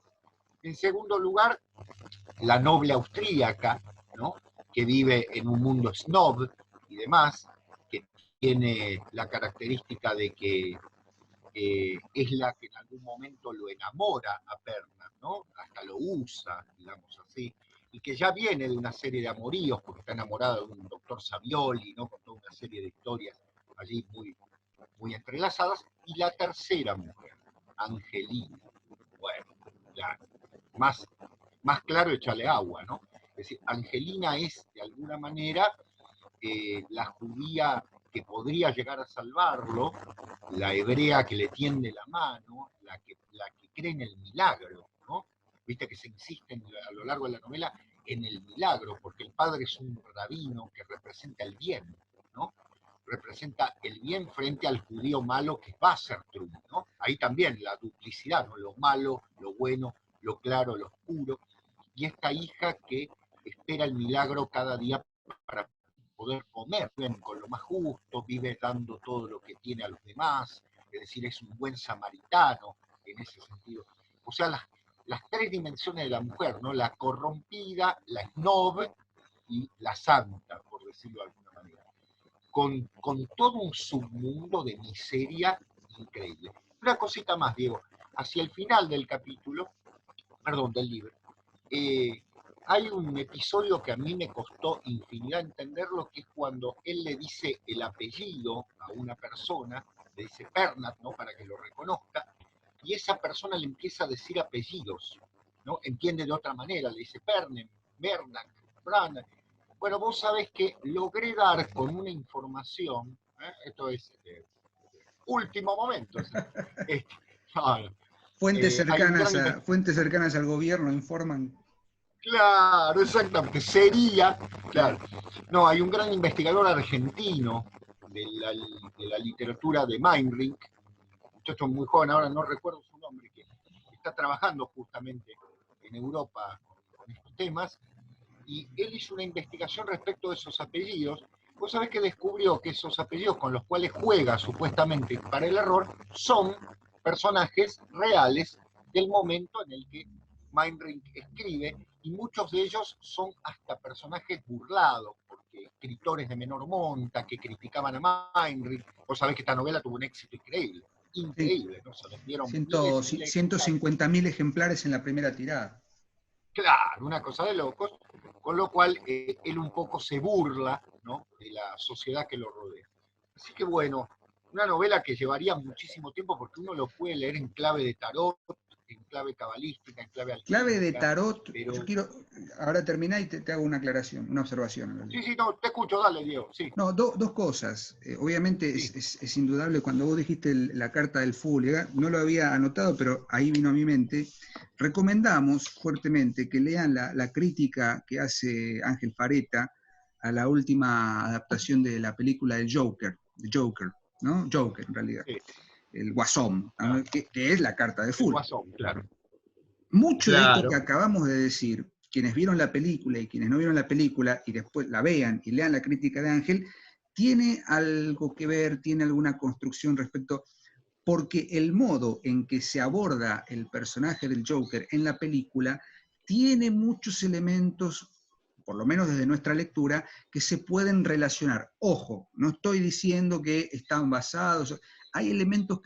En segundo lugar, la noble austríaca, ¿no?, que vive en un mundo snob y demás, que tiene la característica de que es la que en algún momento lo enamora a Perna, ¿no? Hasta lo usa, digamos así, y que ya viene de una serie de amoríos, porque está enamorada de un doctor Savioli, ¿no? Con toda una serie de historias allí muy entrelazadas. Y la tercera mujer, Angelina. Bueno, ya, más claro, échale agua, ¿no? Es decir, Angelina es, de alguna manera, la judía que podría llegar a salvarlo, la hebrea que le tiende la mano, la que cree en el milagro, ¿no? Viste que se insiste a lo largo de la novela en el milagro, porque el padre es un rabino que representa el bien, ¿no? Representa el bien frente al judío malo que va a ser truco, ¿no? Ahí también la duplicidad, ¿no? Lo malo, lo bueno, lo claro, lo oscuro, y esta hija que espera el milagro cada día para poder comer, viven con lo más justo, vive dando todo lo que tiene a los demás, es decir, es un buen samaritano en ese sentido. O sea, las tres dimensiones de la mujer, ¿no? La corrompida, la snob y la santa, por decirlo de alguna manera. Con todo un submundo de miseria increíble. Una cosita más, Diego. Hacia el final del capítulo, perdón, del libro, hay un episodio que a mí me costó infinidad entenderlo, que es cuando él le dice el apellido a una persona, le dice Pernat, ¿no?, para que lo reconozca, y esa persona le empieza a decir apellidos, ¿no? Entiende de otra manera, le dice Pernen, Bernak, Branak. Bueno, vos sabés que logré dar con una información, esto es último momento, no, Fuentes cercanas al gobierno informan. Claro, exactamente, sería, claro. No, hay un gran investigador argentino de la literatura de Meinrich, un muchacho muy joven, ahora no recuerdo su nombre, que está trabajando justamente en Europa con estos temas, y él hizo una investigación respecto de esos apellidos. Vos sabés que descubrió que esos apellidos con los cuales juega supuestamente para el error son personajes reales del momento en el que Meinrich escribe, y muchos de ellos son hasta personajes burlados, porque escritores de menor monta que criticaban a Meinrich. Vos sabés que esta novela tuvo un éxito increíble, increíble, ¿no? Se vendieron miles y miles de 150.000 ejemplares en la primera tirada. Claro, una cosa de locos, con lo cual él un poco se burla, ¿no?, de la sociedad que lo rodea. Así que bueno, una novela que llevaría muchísimo tiempo porque uno lo puede leer en clave de tarot, en clave cabalística, en clave Clave de alquímica, tarot, pero... yo quiero, ahora terminá y te hago una aclaración, una observación. Sí, sí, no, te escucho, dale, Diego, sí. No, dos cosas. Obviamente Sí. es indudable, cuando vos dijiste la carta del fútbol, no lo había anotado, pero ahí vino a mi mente. Recomendamos fuertemente que lean la crítica que hace Ángel Fareta a la última adaptación de la película de Joker, ¿no? Joker, en realidad. Sí. El Guasón, ¿no? Claro. que es la carta de El Full. Guasón, claro. Mucho de esto Claro. que acabamos de decir, quienes vieron la película y quienes no vieron la película, y después la vean y lean la crítica de Ángel, tiene algo que ver, tiene alguna construcción respecto, porque el modo en que se aborda el personaje del Joker en la película tiene muchos elementos, por lo menos desde nuestra lectura, que se pueden relacionar. Ojo, no estoy diciendo que están basados, hay elementos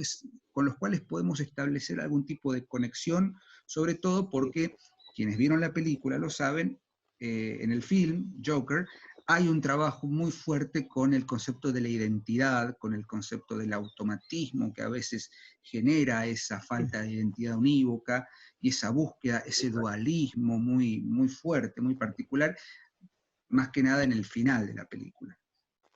con los cuales podemos establecer algún tipo de conexión, sobre todo porque quienes vieron la película lo saben, en el film Joker hay un trabajo muy fuerte con el concepto de la identidad, con el concepto del automatismo que a veces genera esa falta de identidad unívoca y esa búsqueda, ese dualismo muy, muy fuerte, muy particular, más que nada en el final de la película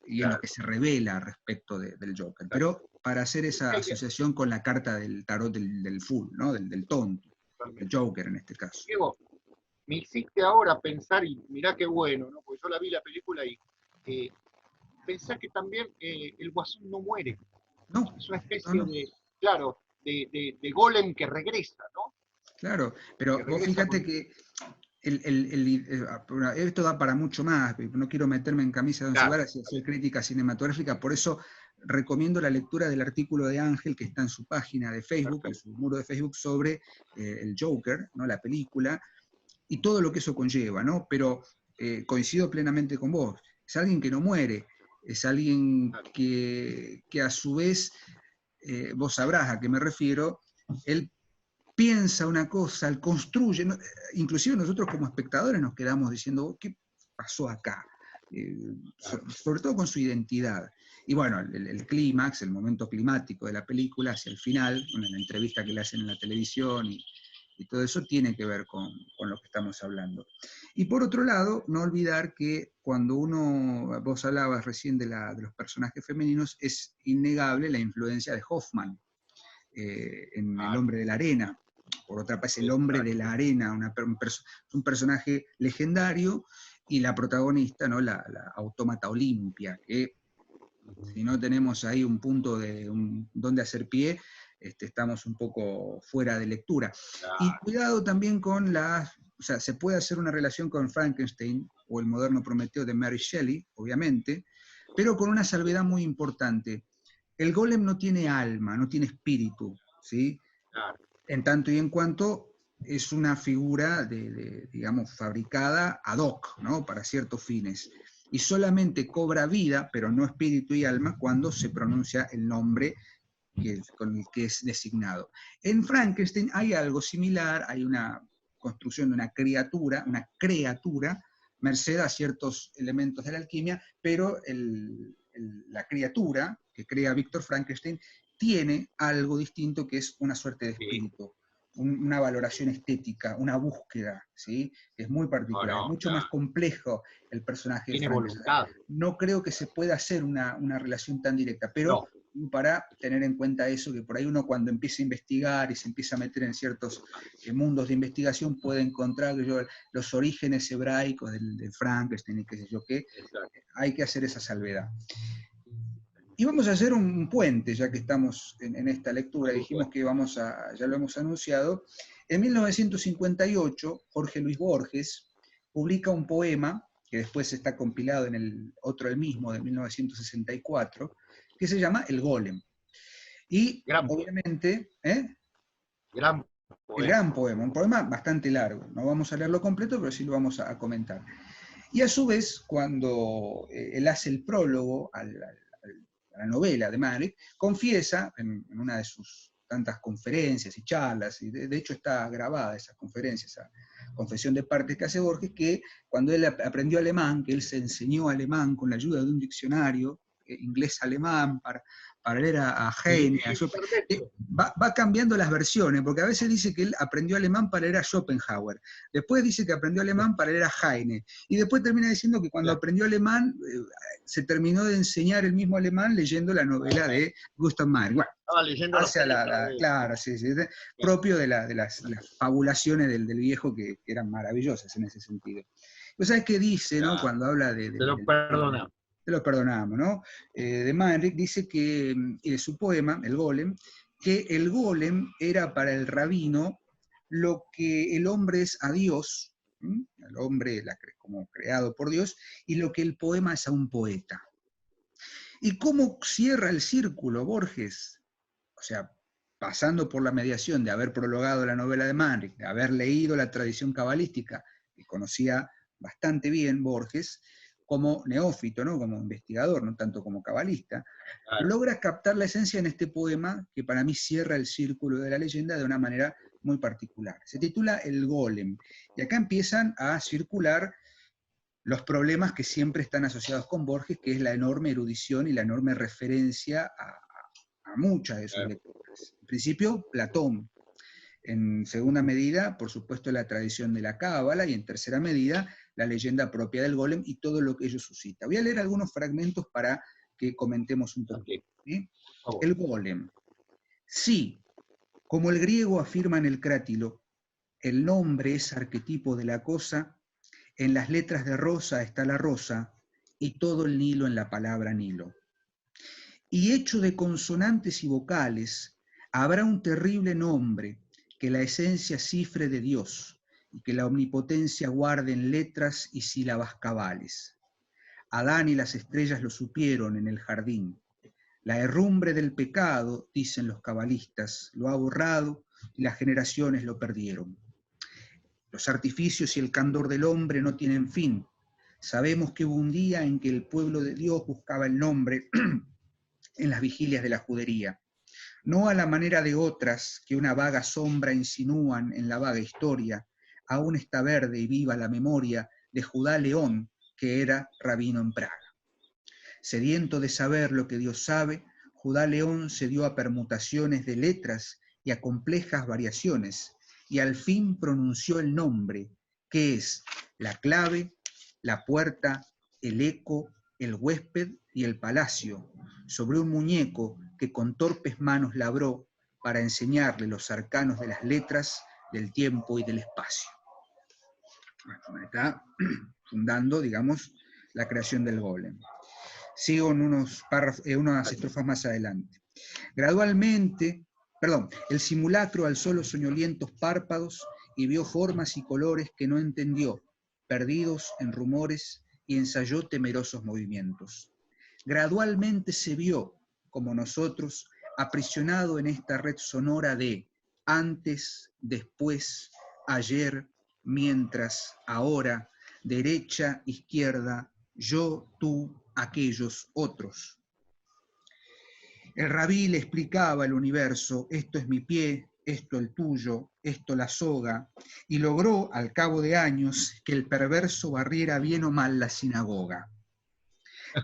y claro, en lo que se revela respecto del Joker. Claro. Pero para hacer esa asociación con la carta del tarot del Fool, ¿no? del tonto, el Joker en este caso. Diego, me hiciste ahora pensar, y mirá qué bueno, ¿no?, porque yo la vi la película y pensá que también el Guasón no muere. No, Es una no, especie no. de, claro, de golem que regresa, ¿no? Claro, Que pero vos regresa fíjate con... que bueno, esto da para mucho más, no quiero meterme en camisa de once Claro, varas y hacer crítica cinematográfica, por eso recomiendo la lectura del artículo de Ángel que está en su página de Facebook, en perfecto. su muro de Facebook, sobre el Joker, ¿no? La película, y todo lo que eso conlleva, ¿no? Pero coincido plenamente con vos, es alguien que no muere, es alguien que a su vez, vos sabrás a qué me refiero, él piensa una cosa, él construye, ¿no? Inclusive nosotros como espectadores nos quedamos diciendo, ¿qué pasó acá? Sobre todo con su identidad. Y bueno, el clímax, el momento climático de la película, hacia el final, una entrevista que le hacen en la televisión y todo eso tiene que ver con lo que estamos hablando. Y por otro lado, no olvidar que cuando vos hablabas recién de los personajes femeninos, es innegable la influencia de Hoffman en El hombre de la arena. Por otra parte, El hombre de la arena, un personaje legendario, y la protagonista, ¿no? La autómata Olimpia, que si no tenemos ahí un punto donde hacer pie, estamos un poco fuera de lectura. Y cuidado también con o sea, se puede hacer una relación con Frankenstein o el moderno Prometeo de Mary Shelley, obviamente, pero con una salvedad muy importante. El golem no tiene alma, no tiene espíritu, ¿sí? En tanto y en cuanto es una figura digamos, fabricada ad hoc, ¿no? Para ciertos fines. Y solamente cobra vida, pero no espíritu y alma, cuando se pronuncia el nombre con el que es designado. En Frankenstein hay algo similar, hay una construcción de una criatura, merced a ciertos elementos de la alquimia, pero la criatura que crea Víctor Frankenstein tiene algo distinto, que es una suerte de espíritu, una valoración estética, una búsqueda, ¿sí? Es muy particular, es mucho más complejo el personaje de Tiene Frankenstein. voluntad. No creo que se pueda hacer una relación tan directa, pero para tener en cuenta eso, que por ahí uno cuando empieza a investigar y se empieza a meter en ciertos mundos de investigación puede encontrar los orígenes hebraicos del Frankenstein y qué sé yo qué, hay que hacer esa salvedad. Y vamos a hacer un puente, ya que estamos en esta lectura, dijimos que ya lo hemos anunciado. En 1958, Jorge Luis Borges publica un poema, que después está compilado en el mismo, de 1964, que se llama El Golem. Y obviamente, el gran poema, un poema bastante largo, no vamos a leerlo completo, pero sí lo vamos a comentar. Y a su vez, cuando él hace el prólogo a la novela de Manrique, confiesa en una de sus tantas conferencias y charlas, y de hecho está grabada esa conferencia, esa confesión de partes que hace Borges, que cuando él aprendió alemán, que él se enseñó alemán con la ayuda de un diccionario inglés-alemán para leer a Heine, a Schopenhauer. Va cambiando las versiones, porque a veces dice que él aprendió alemán para leer a Schopenhauer, después dice que aprendió alemán para leer a Heine, y después termina diciendo que cuando aprendió alemán se terminó de enseñar el mismo alemán leyendo la novela de Gustav Mahler. Bueno, claro, sí, propio de las fabulaciones del viejo que eran maravillosas en ese sentido. ¿Vos sabés qué dice, ¿no? Cuando habla de Te lo perdonamos. Te lo perdonamos, ¿no? De Manrique dice que, y de su poema, El Golem, que el golem era para el rabino lo que el hombre es a Dios, el hombre como creado por Dios, y lo que el poema es a un poeta. ¿Y cómo cierra el círculo Borges? O sea, pasando por la mediación de haber prologado la novela de Manrique, de haber leído la tradición cabalística, que conocía bastante bien Borges, como neófito, ¿no? Como investigador, no tanto como cabalista, logra captar la esencia en este poema que para mí cierra el círculo de la leyenda de una manera muy particular. Se titula El Golem, y acá empiezan a circular los problemas que siempre están asociados con Borges, que es la enorme erudición y la enorme referencia a muchas de sus lecturas. En principio, Platón. En segunda medida, por supuesto, la tradición de la Cábala, y en tercera medida, la leyenda propia del golem y todo lo que ello suscita. Voy a leer algunos fragmentos para que comentemos un poquito. ¿Sí? El golem. Sí, como el griego afirma en el Crátilo, el nombre es arquetipo de la cosa, en las letras de rosa está la rosa, y todo el Nilo en la palabra Nilo. Y hecho de consonantes y vocales, habrá un terrible nombre que la esencia cifre de Dios y que la omnipotencia guarde en letras y sílabas cabales. Adán y las estrellas lo supieron en el jardín. La herrumbre del pecado, dicen los cabalistas, lo ha borrado y las generaciones lo perdieron. Los artificios y el candor del hombre no tienen fin. Sabemos que hubo un día en que el pueblo de Dios buscaba el nombre en las vigilias de la judería, no a la manera de otras que una vaga sombra insinúan en la vaga historia. Aún está verde y viva la memoria de Judá León, que era rabino en Praga. Sediento de saber lo que Dios sabe, Judá León se dio a permutaciones de letras y a complejas variaciones, y al fin pronunció el nombre, que es la clave, la puerta, el eco, el huésped y el palacio, sobre un muñeco que con torpes manos labró para enseñarle los arcanos de las letras, del tiempo y del espacio. Bueno, está fundando, digamos, la creación del golem. Sigo en unas estrofas más adelante. Gradualmente, el simulacro alzó los soñolientos párpados y vio formas y colores que no entendió, perdidos en rumores, y ensayó temerosos movimientos. Gradualmente se vio, como nosotros, aprisionado en esta red sonora de antes, después, ayer, mientras, ahora, derecha, izquierda, yo, tú, aquellos, otros. El rabí le explicaba el universo, esto es mi pie, esto el tuyo, esto la soga, y logró, al cabo de años, que el perverso barriera bien o mal la sinagoga.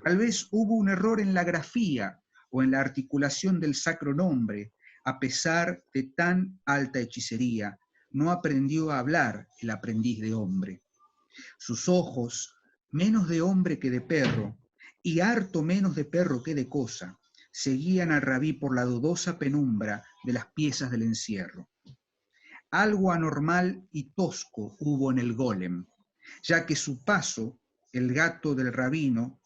Tal vez hubo un error en la grafía o en la articulación del sacro nombre, a pesar de tan alta hechicería, no aprendió a hablar el aprendiz de hombre. Sus ojos, menos de hombre que de perro, y harto menos de perro que de cosa, seguían al rabí por la dudosa penumbra de las piezas del encierro. Algo anormal y tosco hubo en el golem, ya que a su paso el gato del rabino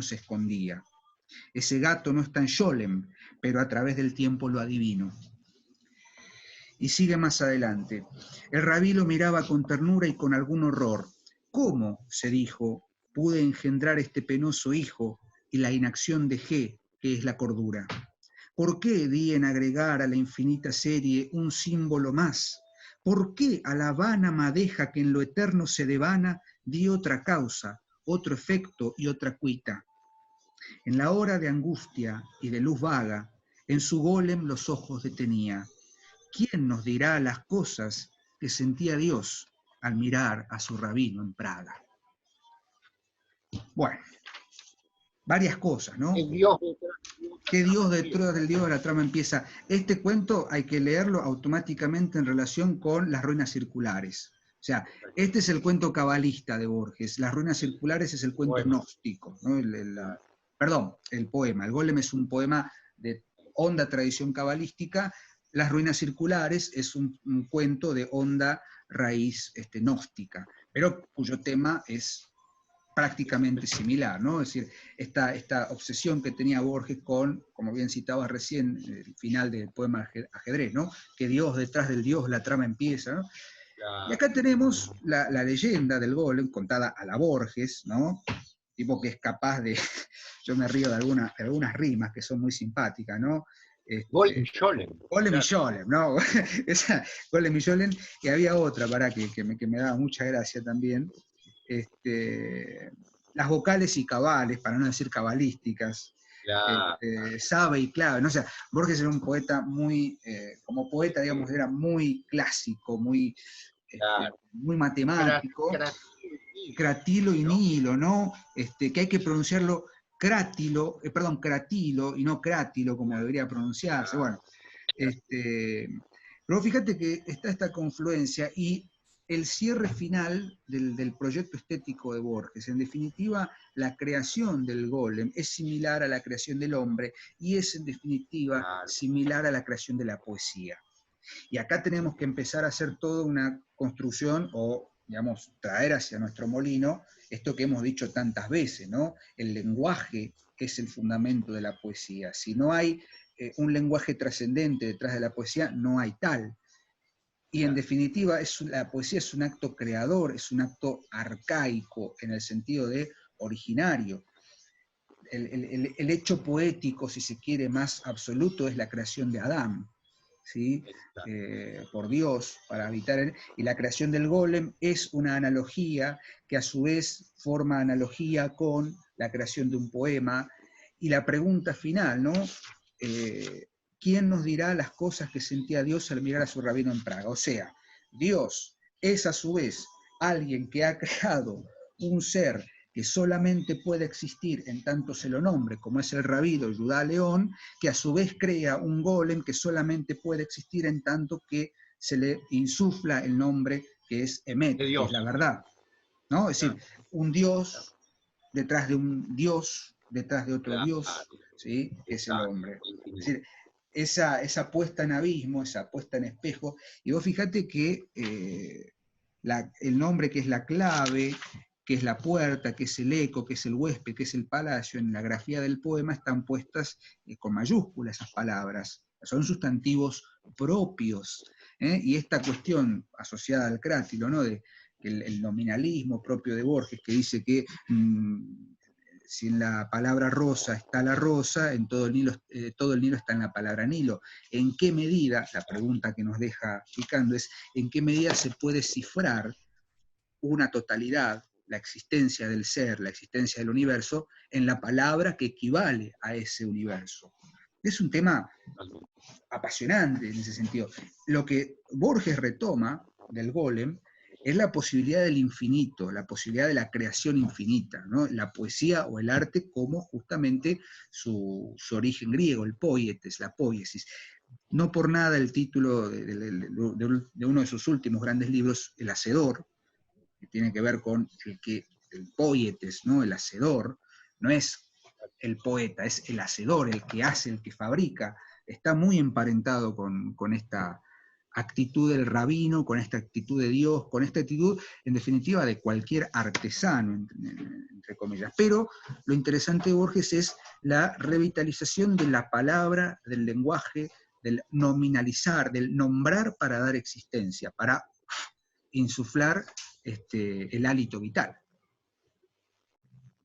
se escondía. Ese gato no está en Sholem, pero a través del tiempo lo adivino. Y sigue más adelante. El rabí lo miraba con ternura y con algún horror. ¿Cómo, se dijo, pude engendrar este penoso hijo y la inacción dejé, que es la cordura? ¿Por qué di en agregar a la infinita serie un símbolo más? ¿Por qué a la vana madeja que en lo eterno se devana di otra causa, otro efecto y otra cuita? En la hora de angustia y de luz vaga, en su golem los ojos detenía. ¿Quién nos dirá las cosas que sentía Dios al mirar a su rabino en Praga? Bueno, varias cosas, ¿no? ¿Qué Dios detrás del Dios de la trama empieza? Este cuento hay que leerlo automáticamente en relación con las ruinas circulares. O sea, este es el cuento cabalista de Borges, las ruinas circulares es el cuento gnóstico, ¿no? El poema. El golem es un poema de honda tradición cabalística, las ruinas circulares es un cuento de honda raíz gnóstica, pero cuyo tema es prácticamente similar, ¿no? Es decir, esta obsesión que tenía Borges con, como bien citabas recién, el final del poema Ajedrez, ¿no? Que Dios detrás del Dios, la trama empieza, ¿no? Y acá tenemos la leyenda del golem contada a la Borges, ¿no? Tipo que es capaz de, yo me río de algunas rimas que son muy simpáticas, ¿no? Golem y Sholem. Golem y Sholem, ¿no? Golem y Sholem, y había otra, que me daba mucha gracia también, las vocales y cabales, para no decir cabalísticas, sabe y clave, ¿no? O sea, Borges era un poeta muy, como poeta, digamos, era muy clásico, muy matemático, cratilo y nilo, ¿no? Que hay que pronunciarlo cratilo y no crátilo, como debería pronunciarse, bueno. Pero fíjate que está esta confluencia y el cierre final del proyecto estético de Borges. En definitiva, la creación del golem es similar a la creación del hombre y es, en definitiva, similar a la creación de la poesía. Y acá tenemos que empezar a hacer toda una construcción o digamos, traer hacia nuestro molino esto que hemos dicho tantas veces, ¿no? El lenguaje es el fundamento de la poesía. Si no hay un lenguaje trascendente detrás de la poesía, no hay tal. Y en definitiva, la poesía es un acto creador, es un acto arcaico en el sentido de originario. El hecho poético, si se quiere, más absoluto es la creación de Adán, ¿sí? Por Dios, para habitar él. Y la creación del golem es una analogía que a su vez forma analogía con la creación de un poema. Y la pregunta final, ¿no? ¿Quién nos dirá las cosas que sentía Dios al mirar a su rabino en Praga? O sea, Dios es a su vez alguien que ha creado un ser que solamente puede existir en tanto se lo nombre, como es el rabino Judá León, que a su vez crea un golem que solamente puede existir en tanto que se le insufla el nombre que es Emet, que es la verdad. ¿No? Es decir, un Dios detrás de un Dios, detrás de otro Dios, ¿sí? Que es el hombre. Es decir, esa puesta en abismo, esa puesta en espejo, y vos fíjate que el nombre que es la clave, que es la puerta, que es el eco, que es el huésped, que es el palacio, en la grafía del poema están puestas con mayúsculas esas palabras, son sustantivos propios, y esta cuestión asociada al crátilo, ¿no? De el nominalismo propio de Borges, que dice que si en la palabra rosa está la rosa, en todo el Nilo está en la palabra Nilo. ¿En qué medida, la pregunta que nos deja picando es, en qué medida se puede cifrar una totalidad, la existencia del ser, la existencia del universo, en la palabra que equivale a ese universo? Es un tema apasionante en ese sentido. Lo que Borges retoma del golem es la posibilidad del infinito, la posibilidad de la creación infinita, ¿no? La poesía o el arte como justamente su origen griego, el poietes, la poiesis. No por nada el título de uno de sus últimos grandes libros, El Hacedor, que tiene que ver con el poietes, ¿no? El hacedor, no es el poeta, es el hacedor, el que hace, el que fabrica. Está muy emparentado con esta actitud del rabino, con esta actitud de Dios, con esta actitud, en definitiva, de cualquier artesano, entre comillas. Pero lo interesante de Borges es la revitalización de la palabra, del lenguaje, del nominalizar, del nombrar para dar existencia, para insuflar el hálito vital.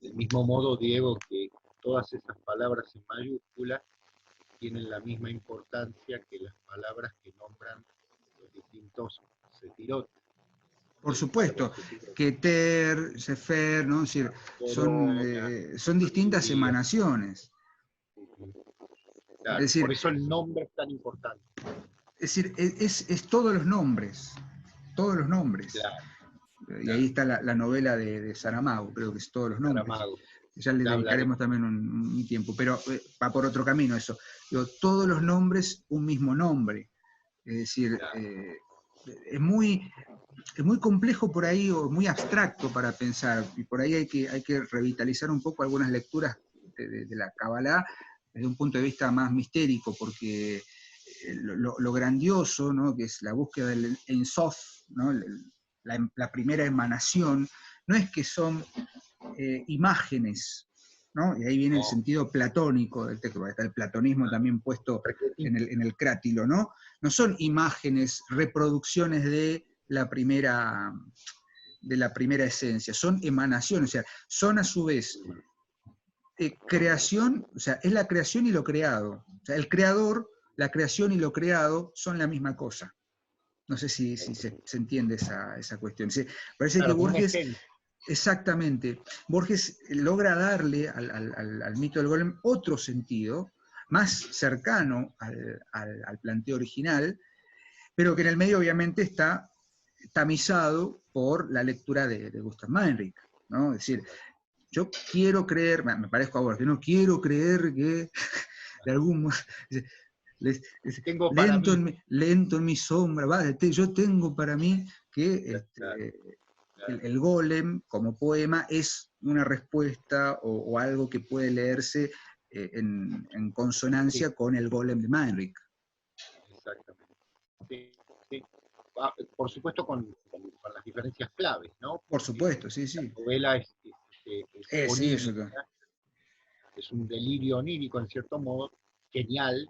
Del mismo modo, Diego, que todas esas palabras en mayúsculas tienen la misma importancia que las palabras que nombran los distintos sefirot. Por supuesto, Keter, Sefer, ¿no? Es decir, son distintas emanaciones. Claro, Es decir, por eso el nombre es tan importante. Es decir, es todos los nombres, todos los nombres. Claro. Y ahí está la novela de Saramago, creo que es todos los nombres. Saramago. Ya le dedicaremos también un tiempo, pero va por otro camino eso. Digo, todos los nombres, un mismo nombre. Es decir, es muy complejo por ahí, o muy abstracto para pensar, y por ahí hay que revitalizar un poco algunas lecturas de la Kabbalah desde un punto de vista más mistérico, porque lo grandioso, ¿no? Que es la búsqueda del Ein Sof, ¿no? La primera emanación, no es que son imágenes, ¿no? Y ahí viene el sentido platónico del texto, está el platonismo también puesto en el crátilo, ¿no? No son imágenes, reproducciones de la primera esencia, son emanaciones, o sea, son a su vez creación, o sea, es la creación y lo creado. O sea, el creador, la creación y lo creado son la misma cosa. No sé si se entiende esa cuestión. Parece claro, que Borges, exactamente, Borges logra darle al mito del golem otro sentido, más cercano al planteo original, pero que en el medio obviamente está tamizado por la lectura de Gustav Meinrich, ¿no? Es decir, yo quiero creer, me parezco a Borges, no quiero creer que de algún modo, lento en mi sombra, yo tengo para mí que el golem como poema es una respuesta o algo que puede leerse en consonancia con el golem de Meinrich. Exactamente. Sí, sí. por supuesto con las diferencias claves, ¿no? Por supuesto, sí, La sí. novela es Sí, eso. onírica, es un delirio onírico en cierto modo, genial,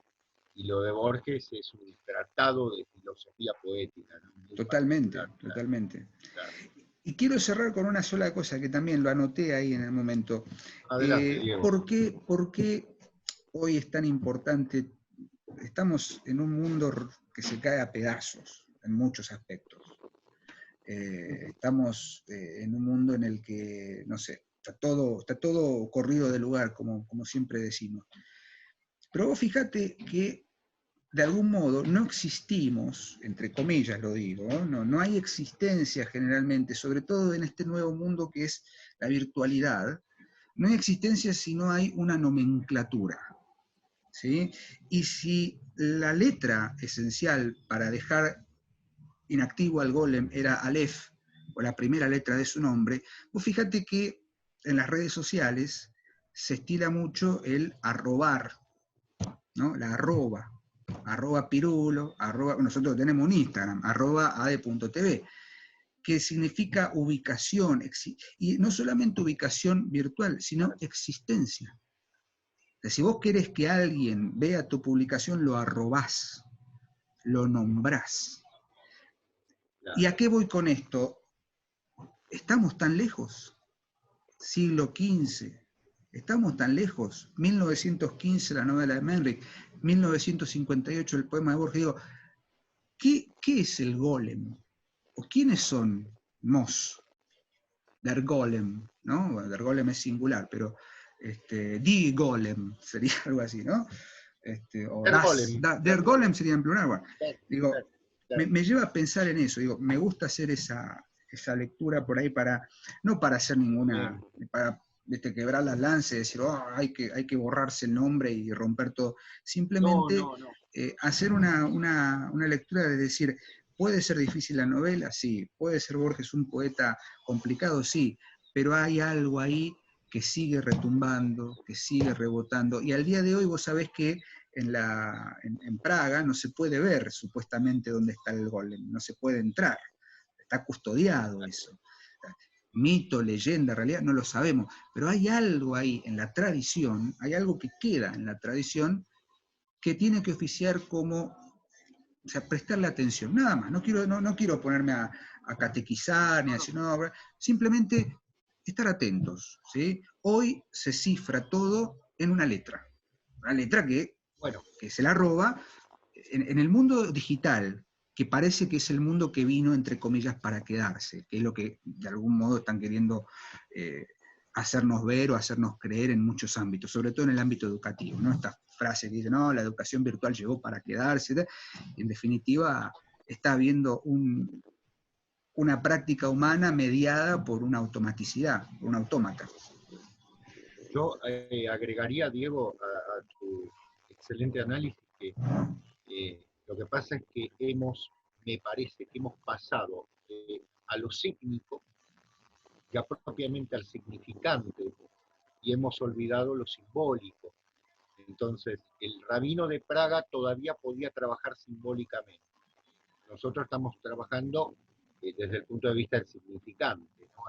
y lo de Borges es un tratado de filosofía poética, ¿no? Muy Totalmente, particular, claro, totalmente. claro. Y quiero cerrar con una sola cosa que también lo anoté ahí en el momento. Adelante, Diego. ¿Por qué hoy es tan importante? Estamos en un mundo que se cae a pedazos en muchos aspectos. Estamos en un mundo en el que, no sé, está todo corrido de lugar, como siempre decimos. Pero vos fíjate que de algún modo no existimos, entre comillas lo digo, no hay existencia generalmente, sobre todo en este nuevo mundo que es la virtualidad, no hay existencia si no hay una nomenclatura, ¿sí? Y si la letra esencial para dejar inactivo al golem era Aleph, o la primera letra de su nombre, vos fíjate que en las redes sociales se estila mucho el arrobar, ¿no? La arroba pirulo, nosotros tenemos un Instagram, @ade.tv, que significa ubicación, y no solamente ubicación virtual, sino existencia. O sea, si vos querés que alguien vea tu publicación, lo arrobás, lo nombrás. ¿Y a qué voy con esto? Estamos tan lejos, siglo XV, estamos tan lejos, 1915 la novela de Manrique, 1958 el poema de Borges, digo, ¿qué es el golem? ¿O quiénes son nos? Der Golem, ¿no? Bueno, Der Golem es singular, pero Die Golem sería algo así, ¿no? O El golem, Der Golem sería en plural. Bueno, claro, digo, claro, claro. me lleva a pensar en eso, digo, me gusta hacer esa lectura por ahí no para hacer ninguna, para quebrar las lanzas y decir, oh, hay que borrarse el nombre y romper todo, simplemente No. hacer una lectura de decir, ¿puede ser difícil la novela? Sí. ¿Puede ser Borges un poeta complicado? Sí. Pero hay algo ahí que sigue retumbando, que sigue rebotando. Y al día de hoy vos sabés que en Praga no se puede ver supuestamente dónde está el golem, no se puede entrar. Está custodiado eso. Mito, leyenda, realidad, no lo sabemos. Pero hay algo ahí en la tradición, hay algo que queda en la tradición que tiene que oficiar como, o sea, prestarle atención, nada más. No quiero ponerme a catequizar ni a decir, no, simplemente estar atentos, ¿sí? Hoy se cifra todo en una letra que, Bueno, que se la roba. En el mundo digital, que parece que es el mundo que vino, entre comillas, para quedarse, que es lo que de algún modo están queriendo hacernos ver o hacernos creer en muchos ámbitos, sobre todo en el ámbito educativo, ¿no? Esta frase que dice, no, la educación virtual llegó para quedarse, en definitiva está habiendo una práctica humana mediada por una automaticidad, por un autómata. yo agregaría, Diego, a tu excelente análisis, que lo que pasa es que me parece que hemos pasado a lo sígnico, ya propiamente al significante, y hemos olvidado lo simbólico. Entonces, el rabino de Praga todavía podía trabajar simbólicamente. Nosotros estamos trabajando desde el punto de vista del significante, ¿no?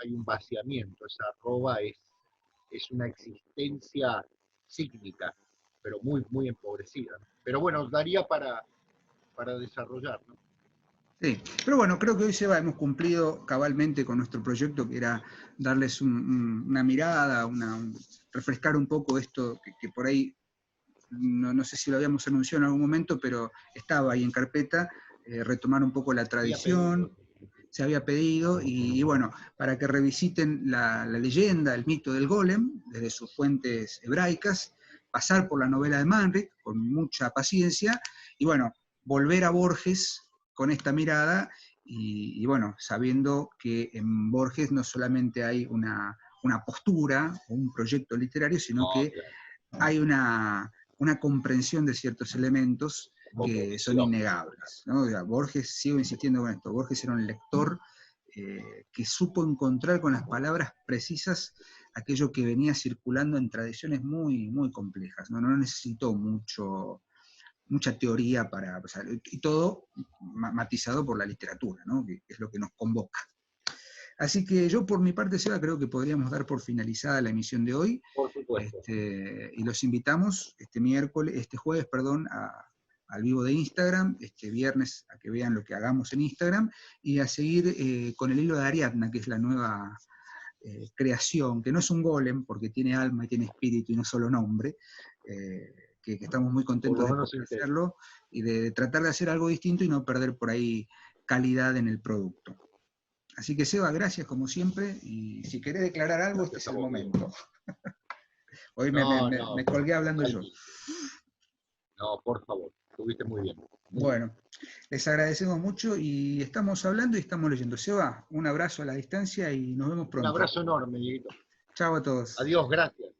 Hay un vaciamiento, esa arroba es una existencia sígnica, pero muy, muy empobrecida, ¿no? Pero bueno, daría para desarrollar, ¿no? Sí, pero bueno, creo que hoy, Seba, hemos cumplido cabalmente con nuestro proyecto, que era darles una mirada, refrescar un poco esto que por ahí, no sé si lo habíamos anunciado en algún momento, pero estaba ahí en carpeta, retomar un poco la tradición, se había pedido, y bueno, para que revisiten la leyenda, el mito del golem, desde sus fuentes hebraicas, pasar por la novela de Manrique con mucha paciencia, y bueno, volver a Borges con esta mirada, y bueno, sabiendo que en Borges no solamente hay una postura o un proyecto literario, sino que hay una comprensión de ciertos elementos que son innegables, ¿no? O sea, Borges, sigo insistiendo con esto, Borges era un lector que supo encontrar con las palabras precisas aquello que venía circulando en tradiciones muy, muy complejas, ¿no? No necesitó mucha teoría o sea, y todo matizado por la literatura, ¿no? Que es lo que nos convoca. Así que yo por mi parte, Seba, creo que podríamos dar por finalizada la emisión de hoy. Por supuesto. Y los invitamos este jueves, al vivo de Instagram, viernes a que vean lo que hagamos en Instagram, y a seguir con el hilo de Ariadna, que es la nueva creación, que no es un golem, porque tiene alma y tiene espíritu y no solo nombre, que estamos muy contentos de poder hacerlo, y de tratar de hacer algo distinto y no perder por ahí calidad en el producto. Así que Seba, gracias como siempre, y si querés declarar algo, este es el momento. Hoy me colgué hablando yo. No, por favor, estuviste muy bien. Bueno, les agradecemos mucho y estamos hablando y estamos leyendo. Seba, un abrazo a la distancia y nos vemos pronto. Un abrazo enorme, Dieguito. Chao a todos. Adiós, gracias.